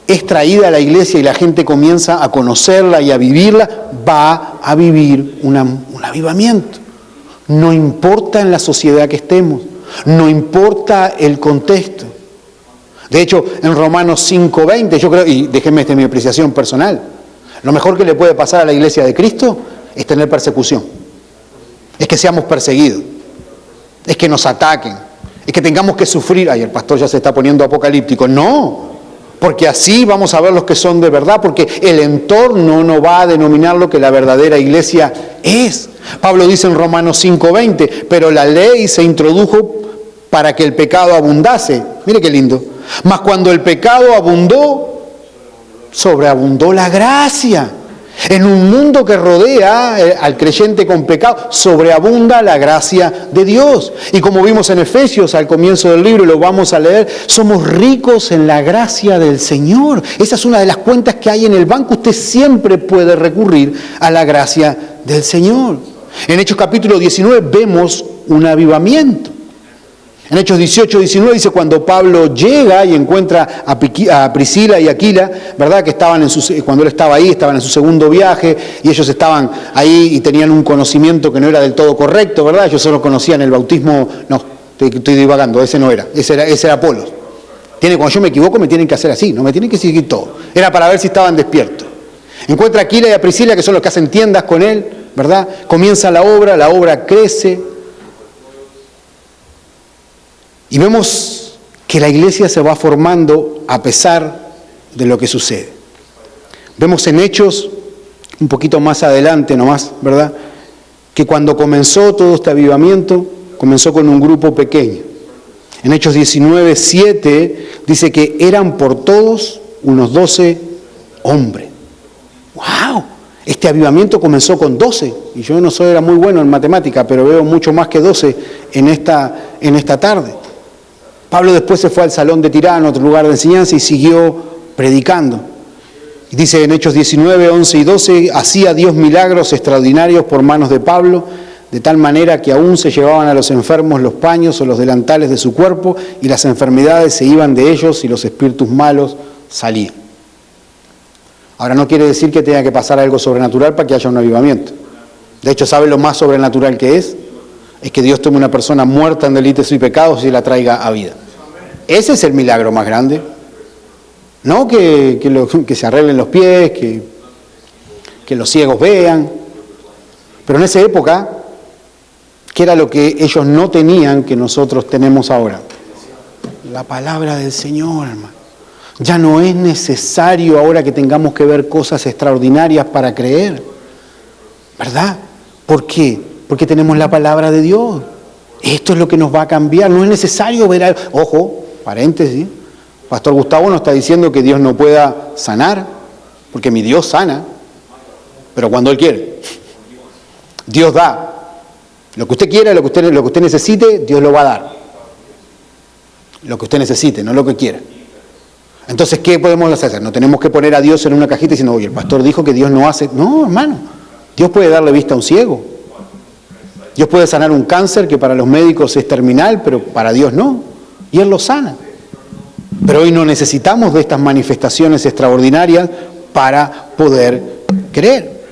es traída a la iglesia y la gente comienza a conocerla y a vivirla, va a vivir un avivamiento. No importa en la sociedad que estemos, no importa el contexto. De hecho, en Romanos 5:20, yo creo, y déjenme esta es mi apreciación personal, lo mejor que le puede pasar a la iglesia de Cristo es tener persecución. Es que seamos perseguidos, es que nos ataquen, es que tengamos que sufrir. Ay, el pastor ya se está poniendo apocalíptico. No, porque así vamos a ver los que son de verdad, porque el entorno no va a denominar lo que la verdadera iglesia es. Pablo dice en Romanos 5:20, pero la ley se introdujo para que el pecado abundase. Mire qué lindo. Mas cuando el pecado abundó, sobreabundó la gracia. En un mundo que rodea al creyente con pecado, sobreabunda la gracia de Dios. Y como vimos en Efesios al comienzo del libro, y lo vamos a leer, somos ricos en la gracia del Señor. Esa es una de las cuentas que hay en el banco. Usted siempre puede recurrir a la gracia del Señor. En Hechos capítulo 19 vemos un avivamiento. En Hechos 18-19 dice, cuando Pablo llega y encuentra a Priscila y Aquila, ¿verdad? Que estaban cuando él estaba ahí, estaban en su segundo viaje, y ellos estaban ahí y tenían un conocimiento que no era del todo correcto, ¿verdad? Ellos solo conocían el bautismo, no, estoy divagando, ese no era, ese era Apolos. Cuando yo me equivoco me tienen que hacer así, no me tienen que seguir todo. Era para ver si estaban despiertos. Encuentra a Aquila y a Priscila, que son los que hacen tiendas con él, ¿verdad? Comienza la obra crece. Y vemos que la iglesia se va formando a pesar de lo que sucede. Vemos en Hechos, un poquito más adelante nomás, ¿verdad? Que cuando comenzó todo este avivamiento, comenzó con un grupo pequeño. En Hechos 19:7 dice que eran por todos unos 12 hombres. ¡Wow! Este avivamiento comenzó con 12. Y yo no era muy bueno en matemática, pero veo mucho más que 12 en esta tarde. Pablo después se fue al salón de Tirano, otro lugar de enseñanza, y siguió predicando. Y dice en Hechos 19, 11 y 12, hacía Dios milagros extraordinarios por manos de Pablo, de tal manera que aún se llevaban a los enfermos los paños o los delantales de su cuerpo, y las enfermedades se iban de ellos y los espíritus malos salían. Ahora, no quiere decir que tenga que pasar algo sobrenatural para que haya un avivamiento. De hecho, ¿sabe lo más sobrenatural que es? Es que Dios tome una persona muerta en delitos y pecados y la traiga a vida. Ese es el milagro más grande. No que se arreglen los pies, que los ciegos vean. Pero en esa época, ¿qué era lo que ellos no tenían que nosotros tenemos ahora? La palabra del Señor, hermano. Ya no es necesario ahora que tengamos que ver cosas extraordinarias para creer, ¿verdad? ¿Por qué? Porque tenemos la palabra de Dios. Esto es lo que nos va a cambiar. No es necesario ver algo. Ojo, paréntesis. Pastor Gustavo no está diciendo que Dios no pueda sanar, porque mi Dios sana, pero cuando Él quiere. Dios da. Lo que usted quiera, lo que usted necesite, Dios lo va a dar. Lo que usted necesite, no lo que quiera. Entonces, ¿qué podemos hacer? No tenemos que poner a Dios en una cajita diciendo, oye, el pastor dijo que Dios no hace. No, hermano. Dios puede darle vista a un ciego. Dios puede sanar un cáncer que para los médicos es terminal, pero para Dios no. Y Él lo sana. Pero hoy no necesitamos de estas manifestaciones extraordinarias para poder creer.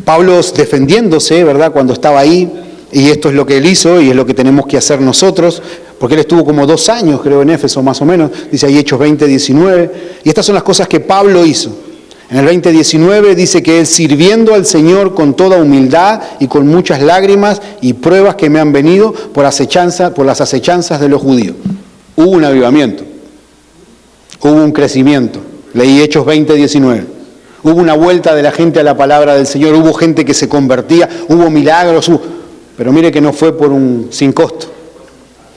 Pablo defendiéndose, ¿verdad?, cuando estaba ahí, y esto es lo que él hizo y es lo que tenemos que hacer nosotros, porque él estuvo como 2 años, creo, en Éfeso más o menos, dice ahí Hechos 20:19, y estas son las cosas que Pablo hizo. En el 20:19 dice que él, sirviendo al Señor con toda humildad y con muchas lágrimas y pruebas que me han venido por las acechanzas de los judíos. Hubo un avivamiento, hubo un crecimiento. Leí Hechos 20:19. Hubo una vuelta de la gente a la palabra del Señor, hubo gente que se convertía, hubo milagros, pero mire que no fue sin costo.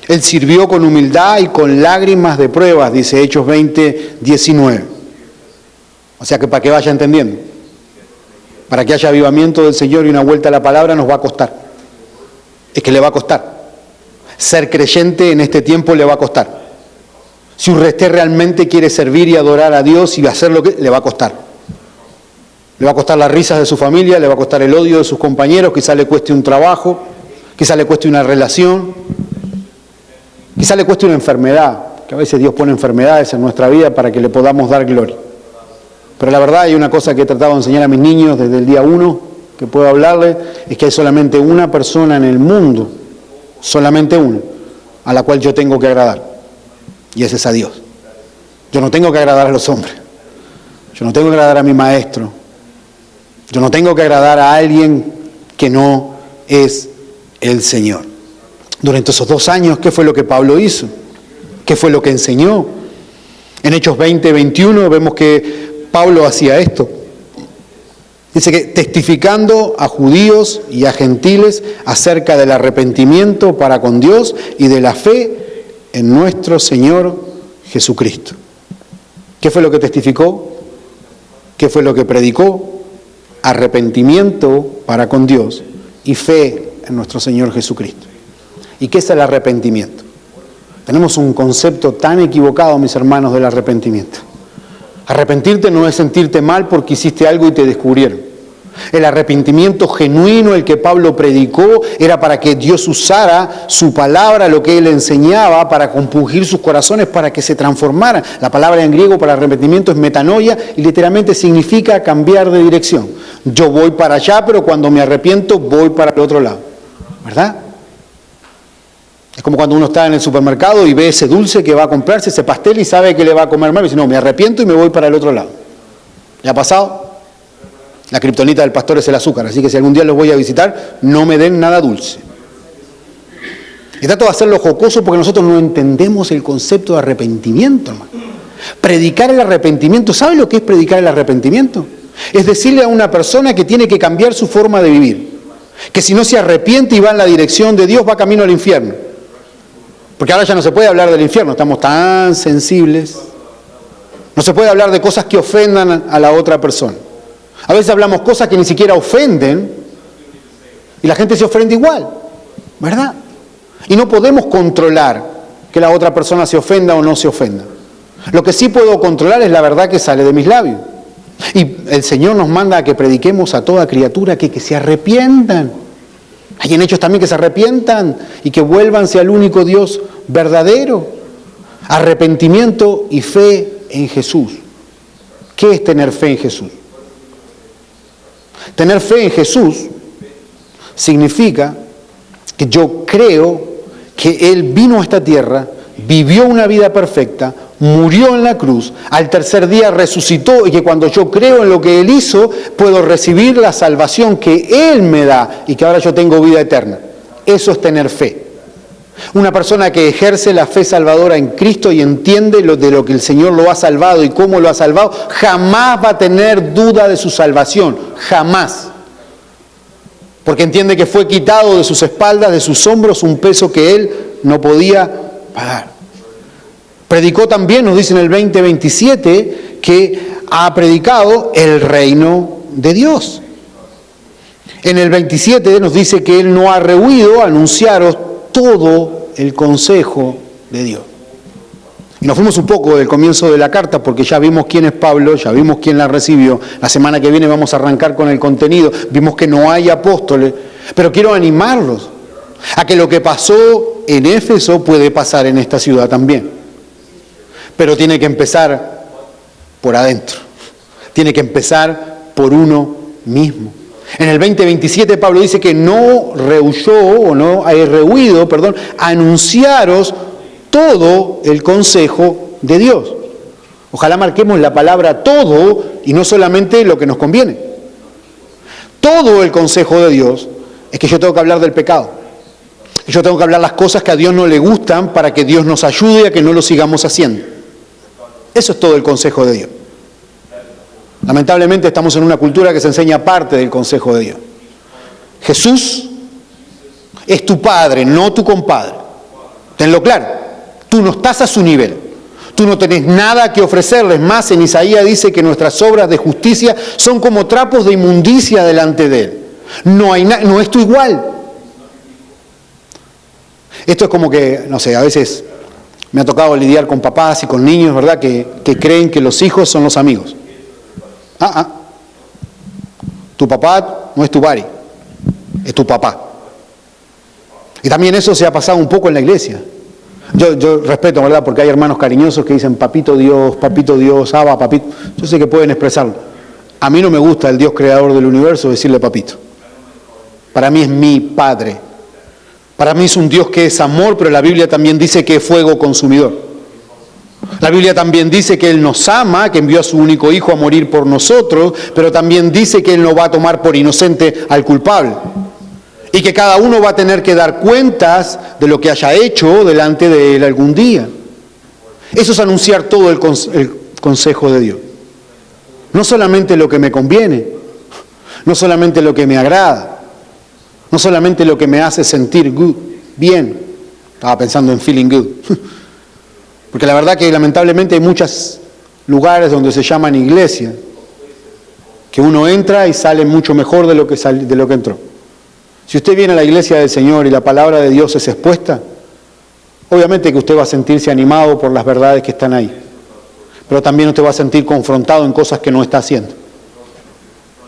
Él sirvió con humildad y con lágrimas de pruebas, dice Hechos 20:19. O sea que para que vaya entendiendo, para que haya avivamiento del Señor y una vuelta a la palabra nos va a costar. Es que le va a costar. Ser creyente en este tiempo le va a costar. Si usted realmente quiere servir y adorar a Dios y hacer lo que le va a costar. Le va a costar las risas de su familia, le va a costar el odio de sus compañeros, quizá le cueste un trabajo, quizá le cueste una relación, quizá le cueste una enfermedad, que a veces Dios pone enfermedades en nuestra vida para que le podamos dar gloria. Pero la verdad hay una cosa que he tratado de enseñar a mis niños desde el día 1, que puedo hablarles, es que hay solamente una persona en el mundo, solamente una, a la cual yo tengo que agradar, y ese es a Dios. Yo no tengo que agradar a los hombres, yo no tengo que agradar a mi maestro, yo no tengo que agradar a alguien que no es el Señor. Durante esos 2 años, ¿qué fue lo que Pablo hizo? ¿Qué fue lo que enseñó? En Hechos 20:21 vemos que Pablo hacía esto. Dice que testificando a judíos y a gentiles acerca del arrepentimiento para con Dios y de la fe en nuestro Señor Jesucristo. ¿Qué fue lo que testificó? ¿Qué fue lo que predicó? Arrepentimiento para con Dios y fe en nuestro Señor Jesucristo. ¿Y qué es el arrepentimiento? Tenemos un concepto tan equivocado, mis hermanos, del arrepentimiento. Arrepentirte no es sentirte mal porque hiciste algo y te descubrieron. El arrepentimiento genuino, el que Pablo predicó, era para que Dios usara su palabra, lo que él enseñaba, para compungir sus corazones, para que se transformaran. La palabra en griego para arrepentimiento es metanoia y literalmente significa cambiar de dirección. Yo voy para allá, pero cuando me arrepiento voy para el otro lado. ¿Verdad? Es como cuando uno está en el supermercado y ve ese dulce que va a comprarse, ese pastel, y sabe que le va a comer mal y dice, no, me arrepiento y me voy para el otro lado. ¿Le ha pasado? La kriptonita del pastor es el azúcar, así que si algún día los voy a visitar, no me den nada dulce. Y trato de hacerlo jocoso porque nosotros no entendemos el concepto de arrepentimiento, hermano. Predicar el arrepentimiento, ¿sabe lo que es predicar el arrepentimiento? Es decirle a una persona que tiene que cambiar su forma de vivir, que si no se arrepiente y va en la dirección de Dios, va camino al infierno. Porque ahora ya no se puede hablar del infierno, estamos tan sensibles. No se puede hablar de cosas que ofendan a la otra persona. A veces hablamos cosas que ni siquiera ofenden y la gente se ofende igual, ¿verdad? Y no podemos controlar que la otra persona se ofenda o no se ofenda. Lo que sí puedo controlar es la verdad que sale de mis labios. Y el Señor nos manda a que prediquemos a toda criatura que se arrepientan. Hay en Hechos también que se arrepientan y que vuélvanse al único Dios verdadero. Arrepentimiento y fe en Jesús. ¿Qué es tener fe en Jesús? Tener fe en Jesús significa que yo creo que Él vino a esta tierra, vivió una vida perfecta, murió en la cruz, al tercer día resucitó y que cuando yo creo en lo que Él hizo, puedo recibir la salvación que Él me da y que ahora yo tengo vida eterna. Eso es tener fe. Una persona que ejerce la fe salvadora en Cristo y entiende de lo que el Señor lo ha salvado y cómo lo ha salvado, jamás va a tener duda de su salvación, jamás. Porque entiende que fue quitado de sus espaldas, de sus hombros, un peso que Él no podía pagar. Predicó también, nos dice en el 20:27, que ha predicado el reino de Dios. En el 27 nos dice que Él no ha rehuido anunciaros todo el consejo de Dios. Y nos fuimos un poco del comienzo de la carta porque ya vimos quién es Pablo, ya vimos quién la recibió. La semana que viene vamos a arrancar con el contenido. Vimos que no hay apóstoles, pero quiero animarlos a que lo que pasó en Éfeso puede pasar en esta ciudad también. Pero tiene que empezar por adentro. Tiene que empezar por uno mismo. En el 20:27 Pablo dice que no rehuyó, o no hay rehuido, anunciaros todo el consejo de Dios. Ojalá marquemos la palabra todo y no solamente lo que nos conviene. Todo el consejo de Dios es que yo tengo que hablar del pecado. Yo tengo que hablar las cosas que a Dios no le gustan para que Dios nos ayude a que no lo sigamos haciendo. Eso es todo el consejo de Dios. Lamentablemente estamos en una cultura que se enseña parte del consejo de Dios. Jesús es tu padre, no tu compadre. Tenlo claro. Tú no estás a su nivel. Tú no tenés nada que ofrecerles. Más, en Isaías dice que nuestras obras de justicia son como trapos de inmundicia delante de Él. No es tu igual. Esto es como que, no sé, a veces me ha tocado lidiar con papás y con niños, ¿verdad? Que creen que los hijos son los amigos. Tu papá no es tu buddy, es tu papá. Y también eso se ha pasado un poco en la iglesia. Yo respeto, ¿verdad? Porque hay hermanos cariñosos que dicen papito Dios, Abba, papito. Yo sé que pueden expresarlo. A mí no me gusta el Dios creador del universo decirle papito. Para mí es mi padre. Para mí es un Dios que es amor, pero la Biblia también dice que es fuego consumidor. La Biblia también dice que Él nos ama, que envió a su único Hijo a morir por nosotros, pero también dice que Él no va a tomar por inocente al culpable. Y que cada uno va a tener que dar cuentas de lo que haya hecho delante de Él algún día. Eso es anunciar todo el consejo de Dios. No solamente lo que me conviene, no solamente lo que me agrada, no solamente lo que me hace sentir bien. Estaba pensando en feeling good. Porque la verdad que lamentablemente hay muchos lugares donde se llaman iglesia, que uno entra y sale mucho mejor de lo que entró. Si usted viene a la iglesia del Señor y la palabra de Dios es expuesta, obviamente que usted va a sentirse animado por las verdades que están ahí. Pero también usted va a sentir confrontado en cosas que no está haciendo.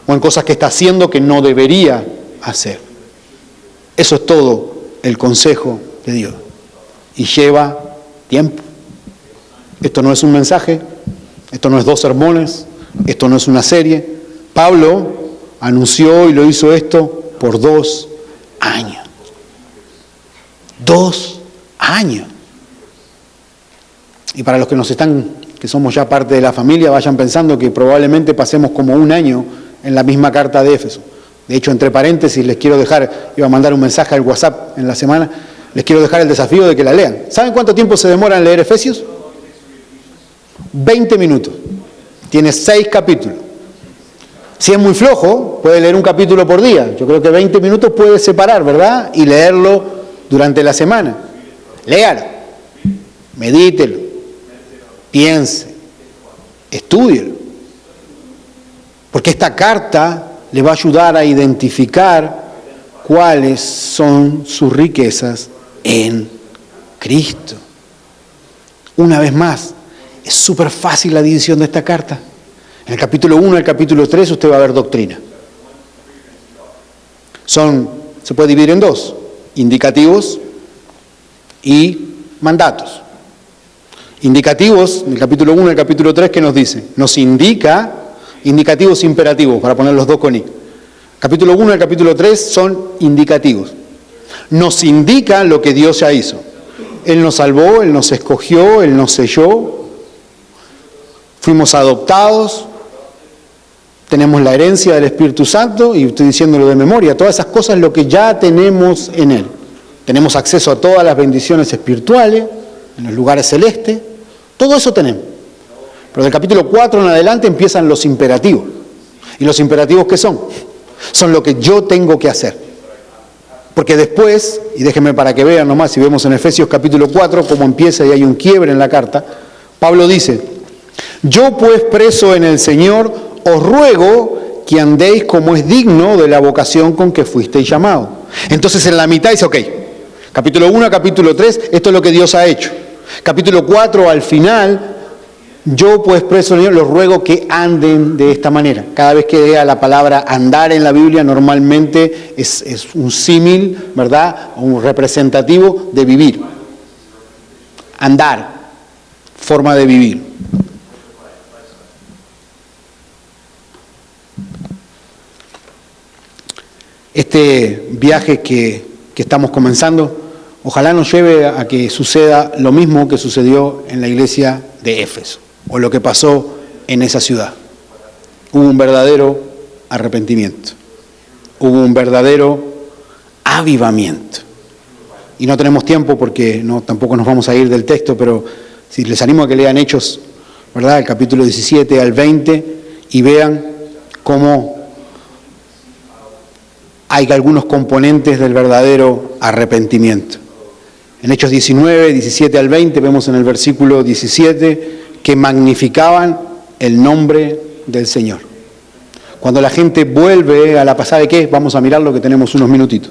O en cosas que está haciendo que no debería hacer. Eso es todo el consejo de Dios. Y lleva tiempo. Esto no es un mensaje, esto no es 2 sermones, esto no es una serie. Pablo anunció y lo hizo esto por 2 años. 2 años. Y para los que somos ya parte de la familia, vayan pensando que probablemente pasemos como 1 año en la misma carta de Éfeso. De hecho, entre paréntesis, les quiero dejar, iba a mandar un mensaje al WhatsApp en la semana, les quiero dejar el desafío de que la lean. ¿Saben cuánto tiempo se demora en leer Efesios? 20 minutos. Tiene 6 capítulos. Si es muy flojo, puede leer un capítulo por día. Yo creo que 20 minutos puede separar, ¿verdad? Y leerlo durante la semana. Léalo, medítelo, piense, estúdielo. Porque esta carta le va a ayudar a identificar cuáles son sus riquezas en Cristo. Una vez más, es súper fácil la división de esta carta. En el capítulo 1 y el capítulo 3 usted va a ver doctrina. Son se puede dividir en dos: indicativos y mandatos. Indicativos, en el capítulo 1 y el capítulo 3, ¿qué nos dice? Nos indica, indicativos imperativos, para poner los dos con I. Capítulo 1 y el capítulo 3 son indicativos. Nos indica lo que Dios ya hizo. Él nos salvó, Él nos escogió, Él nos selló, fuimos adoptados, tenemos la herencia del Espíritu Santo, y estoy diciéndolo de memoria, todas esas cosas es lo que ya tenemos en Él. Tenemos acceso a todas las bendiciones espirituales, en los lugares celestes, todo eso tenemos. Pero del capítulo 4 en adelante empiezan los imperativos. ¿Y los imperativos qué son? Son lo que yo tengo que hacer. Porque después, y déjenme para que vean nomás, si vemos en Efesios capítulo 4 cómo empieza y hay un quiebre en la carta, Pablo dice: yo pues preso en el Señor, os ruego que andéis como es digno de la vocación con que fuisteis llamados. Entonces en la mitad dice, ok, capítulo 1 a capítulo 3, esto es lo que Dios ha hecho. Capítulo 4 al final, yo pues preso en el Señor, los ruego que anden de esta manera. Cada vez que vea la palabra andar en la Biblia, normalmente es un símil, ¿verdad? Un representativo de vivir. Andar, forma de vivir. Este viaje que estamos comenzando, ojalá nos lleve a que suceda lo mismo que sucedió en la iglesia de Éfeso, o lo que pasó en esa ciudad. Hubo un verdadero arrepentimiento, hubo un verdadero avivamiento. Y no tenemos tiempo porque tampoco nos vamos a ir del texto, pero si les animo a que lean Hechos, ¿verdad? El capítulo 17 al 20, y vean cómo hay algunos componentes del verdadero arrepentimiento. En Hechos 19, 17 al 20, vemos en el versículo 17 que magnificaban el nombre del Señor. Cuando la gente vuelve a la pasada de qué, vamos a mirar lo que tenemos unos minutitos.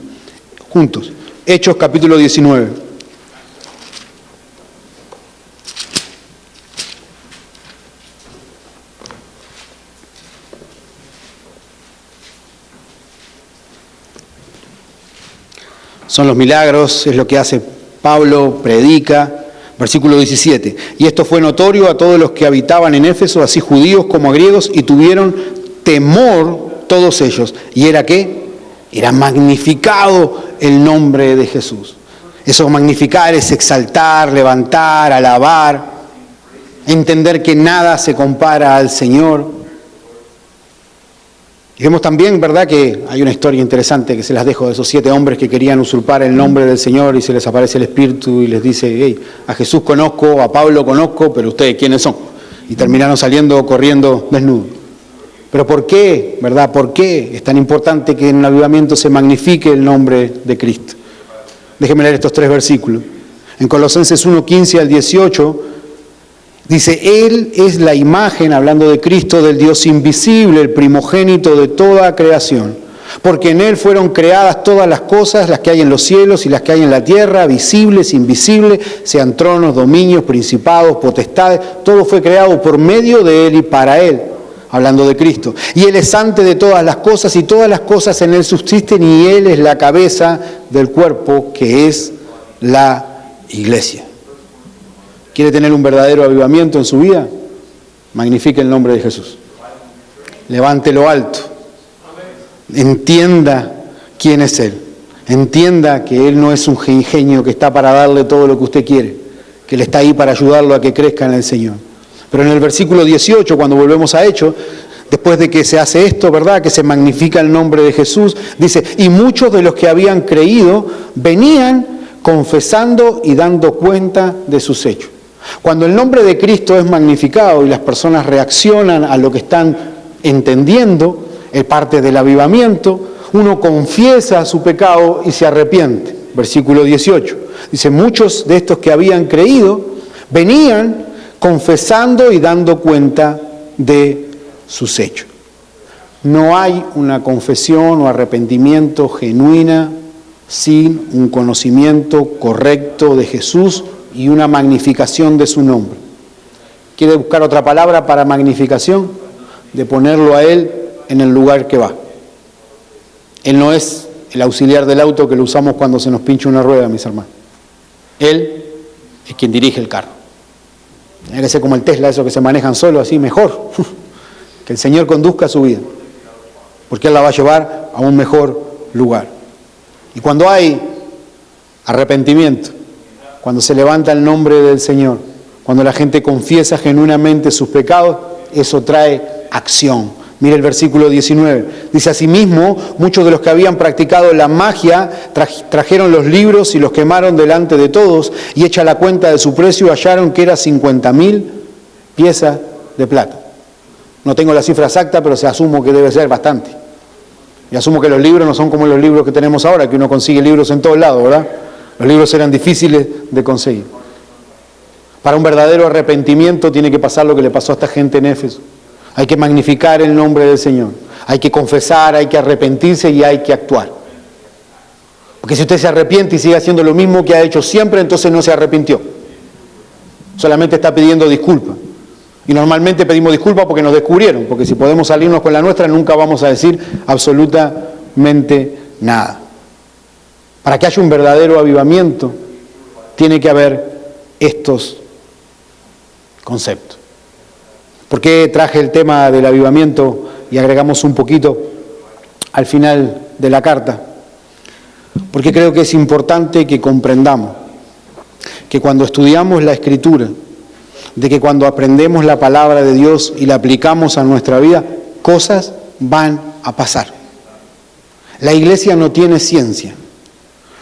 Juntos. Hechos capítulo 19. Son los milagros, es lo que hace Pablo, predica. Versículo 17. Y esto fue notorio a todos los que habitaban en Éfeso, así judíos como griegos, y tuvieron temor todos ellos. ¿Y era qué? Era magnificado el nombre de Jesús. Eso magnificar es exaltar, levantar, alabar, entender que nada se compara al Señor. Y vemos también, ¿verdad?, que hay una historia interesante que se las dejo de esos 7 hombres que querían usurpar el nombre del Señor y se les aparece el Espíritu y les dice, hey, a Jesús conozco, a Pablo conozco, pero ustedes ¿quiénes son? Y terminaron saliendo corriendo desnudos. Pero ¿por qué, verdad? ¿Por qué es tan importante que en el avivamiento se magnifique el nombre de Cristo? Déjenme leer estos 3 versículos. En Colosenses 1, 15 al 18... dice, Él es la imagen, hablando de Cristo, del Dios invisible, el primogénito de toda creación. Porque en Él fueron creadas todas las cosas, las que hay en los cielos y las que hay en la tierra, visibles, invisibles, sean tronos, dominios, principados, potestades. Todo fue creado por medio de Él y para Él, hablando de Cristo. Y Él es antes de todas las cosas y todas las cosas en Él subsisten y Él es la cabeza del cuerpo que es la iglesia. ¿Quiere tener un verdadero avivamiento en su vida? Magnifique el nombre de Jesús. Levántelo alto. Entienda quién es Él. Entienda que Él no es un genio que está para darle todo lo que usted quiere, que Él está ahí para ayudarlo a que crezca en el Señor. Pero en el versículo 18, cuando volvemos a Hechos, después de que se hace esto, ¿verdad?, que se magnifica el nombre de Jesús, dice, y muchos de los que habían creído venían confesando y dando cuenta de sus hechos. Cuando el nombre de Cristo es magnificado y las personas reaccionan a lo que están entendiendo, es parte del avivamiento, uno confiesa su pecado y se arrepiente. Versículo 18. Dice, muchos de estos que habían creído venían confesando y dando cuenta de sus hechos. No hay una confesión o arrepentimiento genuina sin un conocimiento correcto de Jesús y una magnificación de su nombre. ¿Quiere buscar otra palabra para magnificación? De ponerlo a Él en el lugar que va. Él no es el auxiliar del auto que lo usamos cuando se nos pincha una rueda, mis hermanos. Él es quien dirige el carro. Tiene que ser como el Tesla, esos que se manejan solo, así mejor. Que el Señor conduzca su vida, porque Él la va a llevar a un mejor lugar. Y cuando hay arrepentimiento, cuando se levanta el nombre del Señor, cuando la gente confiesa genuinamente sus pecados, eso trae acción. Mire el versículo 19. Dice: asimismo, muchos de los que habían practicado la magia trajeron los libros y los quemaron delante de todos, y hecha la cuenta de su precio, hallaron que era 50.000 piezas de plata. No tengo la cifra exacta, pero se asumo que debe ser bastante. Y asumo que los libros no son como los libros que tenemos ahora, que uno consigue libros en todos lados, ¿verdad? Los libros eran difíciles de conseguir. Para un verdadero arrepentimiento tiene que pasar lo que le pasó a esta gente en Éfeso. Hay que magnificar el nombre del Señor. Hay que confesar, hay que arrepentirse y hay que actuar. Porque si usted se arrepiente y sigue haciendo lo mismo que ha hecho siempre, entonces no se arrepintió. Solamente está pidiendo disculpas. Y normalmente pedimos disculpas porque nos descubrieron, porque si podemos salirnos con la nuestra, nunca vamos a decir absolutamente nada. Para que haya un verdadero avivamiento, tiene que haber estos conceptos. ¿Por qué traje el tema del avivamiento y agregamos un poquito al final de la carta? Porque creo que es importante que comprendamos que cuando estudiamos la Escritura, de que cuando aprendemos la palabra de Dios y la aplicamos a nuestra vida, cosas van a pasar. La iglesia no tiene ciencia.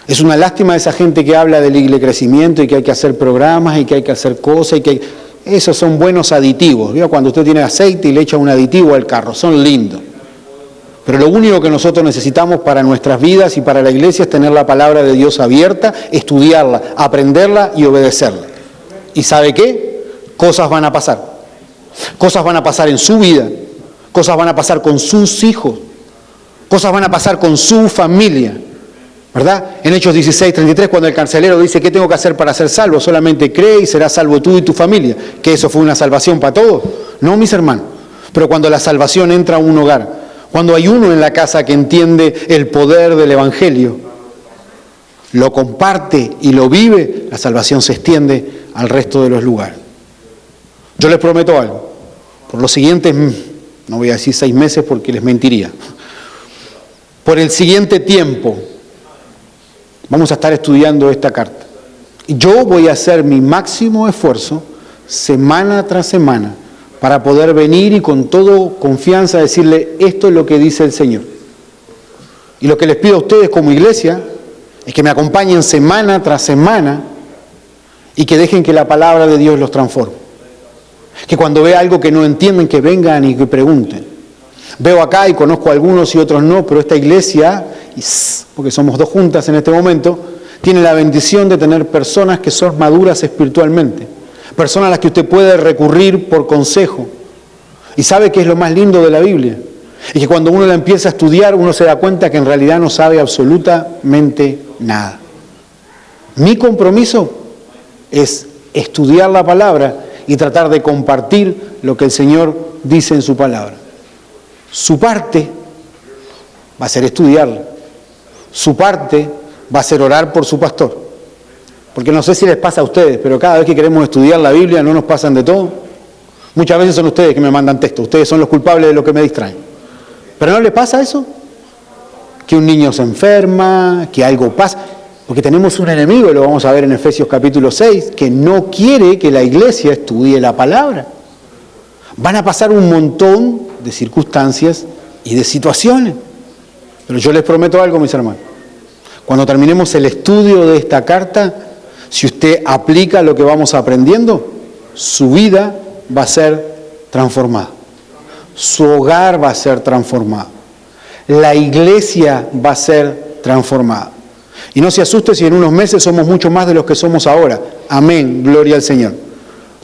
Es una lástima esa gente que habla del crecimiento y que hay que hacer programas y que hay que hacer cosas y que esos son buenos aditivos. ¿Vio? Cuando usted tiene aceite y le echa un aditivo al carro, son lindos. Pero lo único que nosotros necesitamos para nuestras vidas y para la iglesia es tener la palabra de Dios abierta, estudiarla, aprenderla y obedecerla. ¿Y sabe qué? Cosas van a pasar. Cosas van a pasar en su vida. Cosas van a pasar con sus hijos. Cosas van a pasar con su familia. ¿Verdad? En Hechos 16:33, cuando el carcelero dice: ¿qué tengo que hacer para ser salvo? Solamente cree y serás salvo tú y tu familia. ¿Que eso fue una salvación para todos? No, mis hermanos. Pero cuando la salvación entra a un hogar, cuando hay uno en la casa que entiende el poder del Evangelio, lo comparte y lo vive, la salvación se extiende al resto de los lugares. Yo les prometo algo. Por los siguientes, no voy a decir 6 meses porque les mentiría. Por el siguiente tiempo, vamos a estar estudiando esta carta. Y yo voy a hacer mi máximo esfuerzo, semana tras semana, para poder venir y con toda confianza decirle: esto es lo que dice el Señor. Y lo que les pido a ustedes como iglesia es que me acompañen semana tras semana y que dejen que la palabra de Dios los transforme. Que cuando vea algo que no entienden, que vengan y que pregunten. Veo acá y conozco a algunos y otros no, pero esta iglesia, porque somos 2 juntas en este momento, tiene la bendición de tener personas que son maduras espiritualmente. Personas a las que usted puede recurrir por consejo. Y sabe que es lo más lindo de la Biblia. Y que cuando uno la empieza a estudiar, uno se da cuenta que en realidad no sabe absolutamente nada. Mi compromiso es estudiar la palabra y tratar de compartir lo que el Señor dice en su palabra. Su parte va a ser estudiarla. Su parte va a ser orar por su pastor. Porque no sé si les pasa a ustedes, pero cada vez que queremos estudiar la Biblia no nos pasan de todo. Muchas veces son ustedes que me mandan texto. Ustedes son los culpables de lo que me distraen. ¿Pero no les pasa eso? Que un niño se enferma, que algo pasa. Porque tenemos un enemigo, lo vamos a ver en Efesios capítulo 6, que no quiere que la iglesia estudie la palabra. Van a pasar un montón de circunstancias y de situaciones. Pero yo les prometo algo, mis hermanos. Cuando terminemos el estudio de esta carta, si usted aplica lo que vamos aprendiendo, su vida va a ser transformada. Su hogar va a ser transformado. La iglesia va a ser transformada. Y no se asuste si en unos meses somos mucho más de los que somos ahora. Amén, gloria al Señor.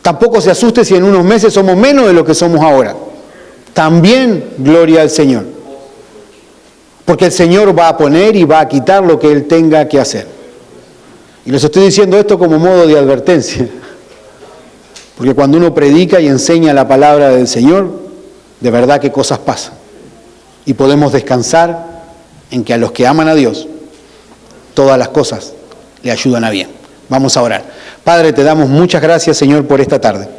Tampoco se asuste si en unos meses somos menos de lo que somos ahora. También, gloria al Señor. Porque el Señor va a poner y va a quitar lo que Él tenga que hacer. Y les estoy diciendo esto como modo de advertencia. Porque cuando uno predica y enseña la palabra del Señor, de verdad que cosas pasan. Y podemos descansar en que a los que aman a Dios, todas las cosas le ayudan a bien. Vamos a orar. Padre, te damos muchas gracias, Señor, por esta tarde.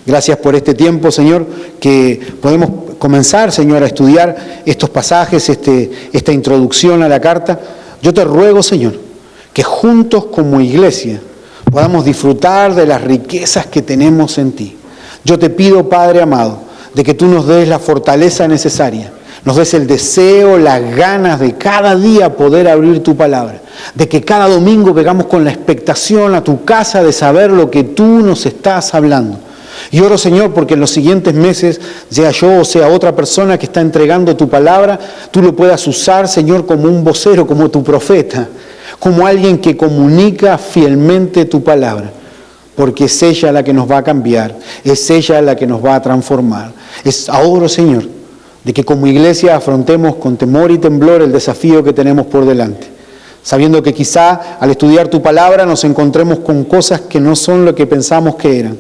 Gracias por este tiempo, Señor, que podemos comenzar, Señor, a estudiar estos pasajes, esta introducción a la carta. Yo te ruego, Señor, que juntos como iglesia podamos disfrutar de las riquezas que tenemos en ti. Yo te pido, Padre amado, de que tú nos des la fortaleza necesaria, nos des el deseo, las ganas de cada día poder abrir tu palabra, de que cada domingo vengamos con la expectación a tu casa de saber lo que tú nos estás hablando. Y oro, Señor, porque en los siguientes meses, sea yo o sea otra persona que está entregando tu palabra, tú lo puedas usar, Señor, como un vocero, como tu profeta, como alguien que comunica fielmente tu palabra, porque es ella la que nos va a cambiar, es ella la que nos va a transformar. Oro, Señor, de que como iglesia afrontemos con temor y temblor el desafío que tenemos por delante, sabiendo que quizá al estudiar tu palabra nos encontremos con cosas que no son lo que pensamos que eran,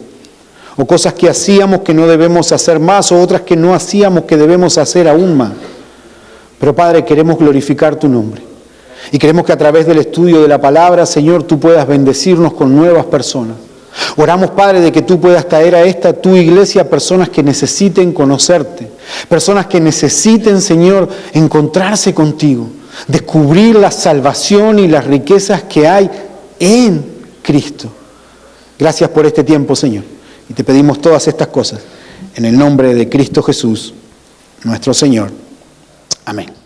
o cosas que hacíamos que no debemos hacer más, o otras que no hacíamos que debemos hacer aún más. Pero Padre, queremos glorificar tu nombre, y queremos que a través del estudio de la palabra, Señor, tú puedas bendecirnos con nuevas personas. Oramos, Padre, de que tú puedas traer a esta tu iglesia personas que necesiten conocerte, personas que necesiten, Señor, encontrarse contigo, descubrir la salvación y las riquezas que hay en Cristo. Gracias por este tiempo, Señor, y te pedimos todas estas cosas en el nombre de Cristo Jesús, nuestro Señor. Amén.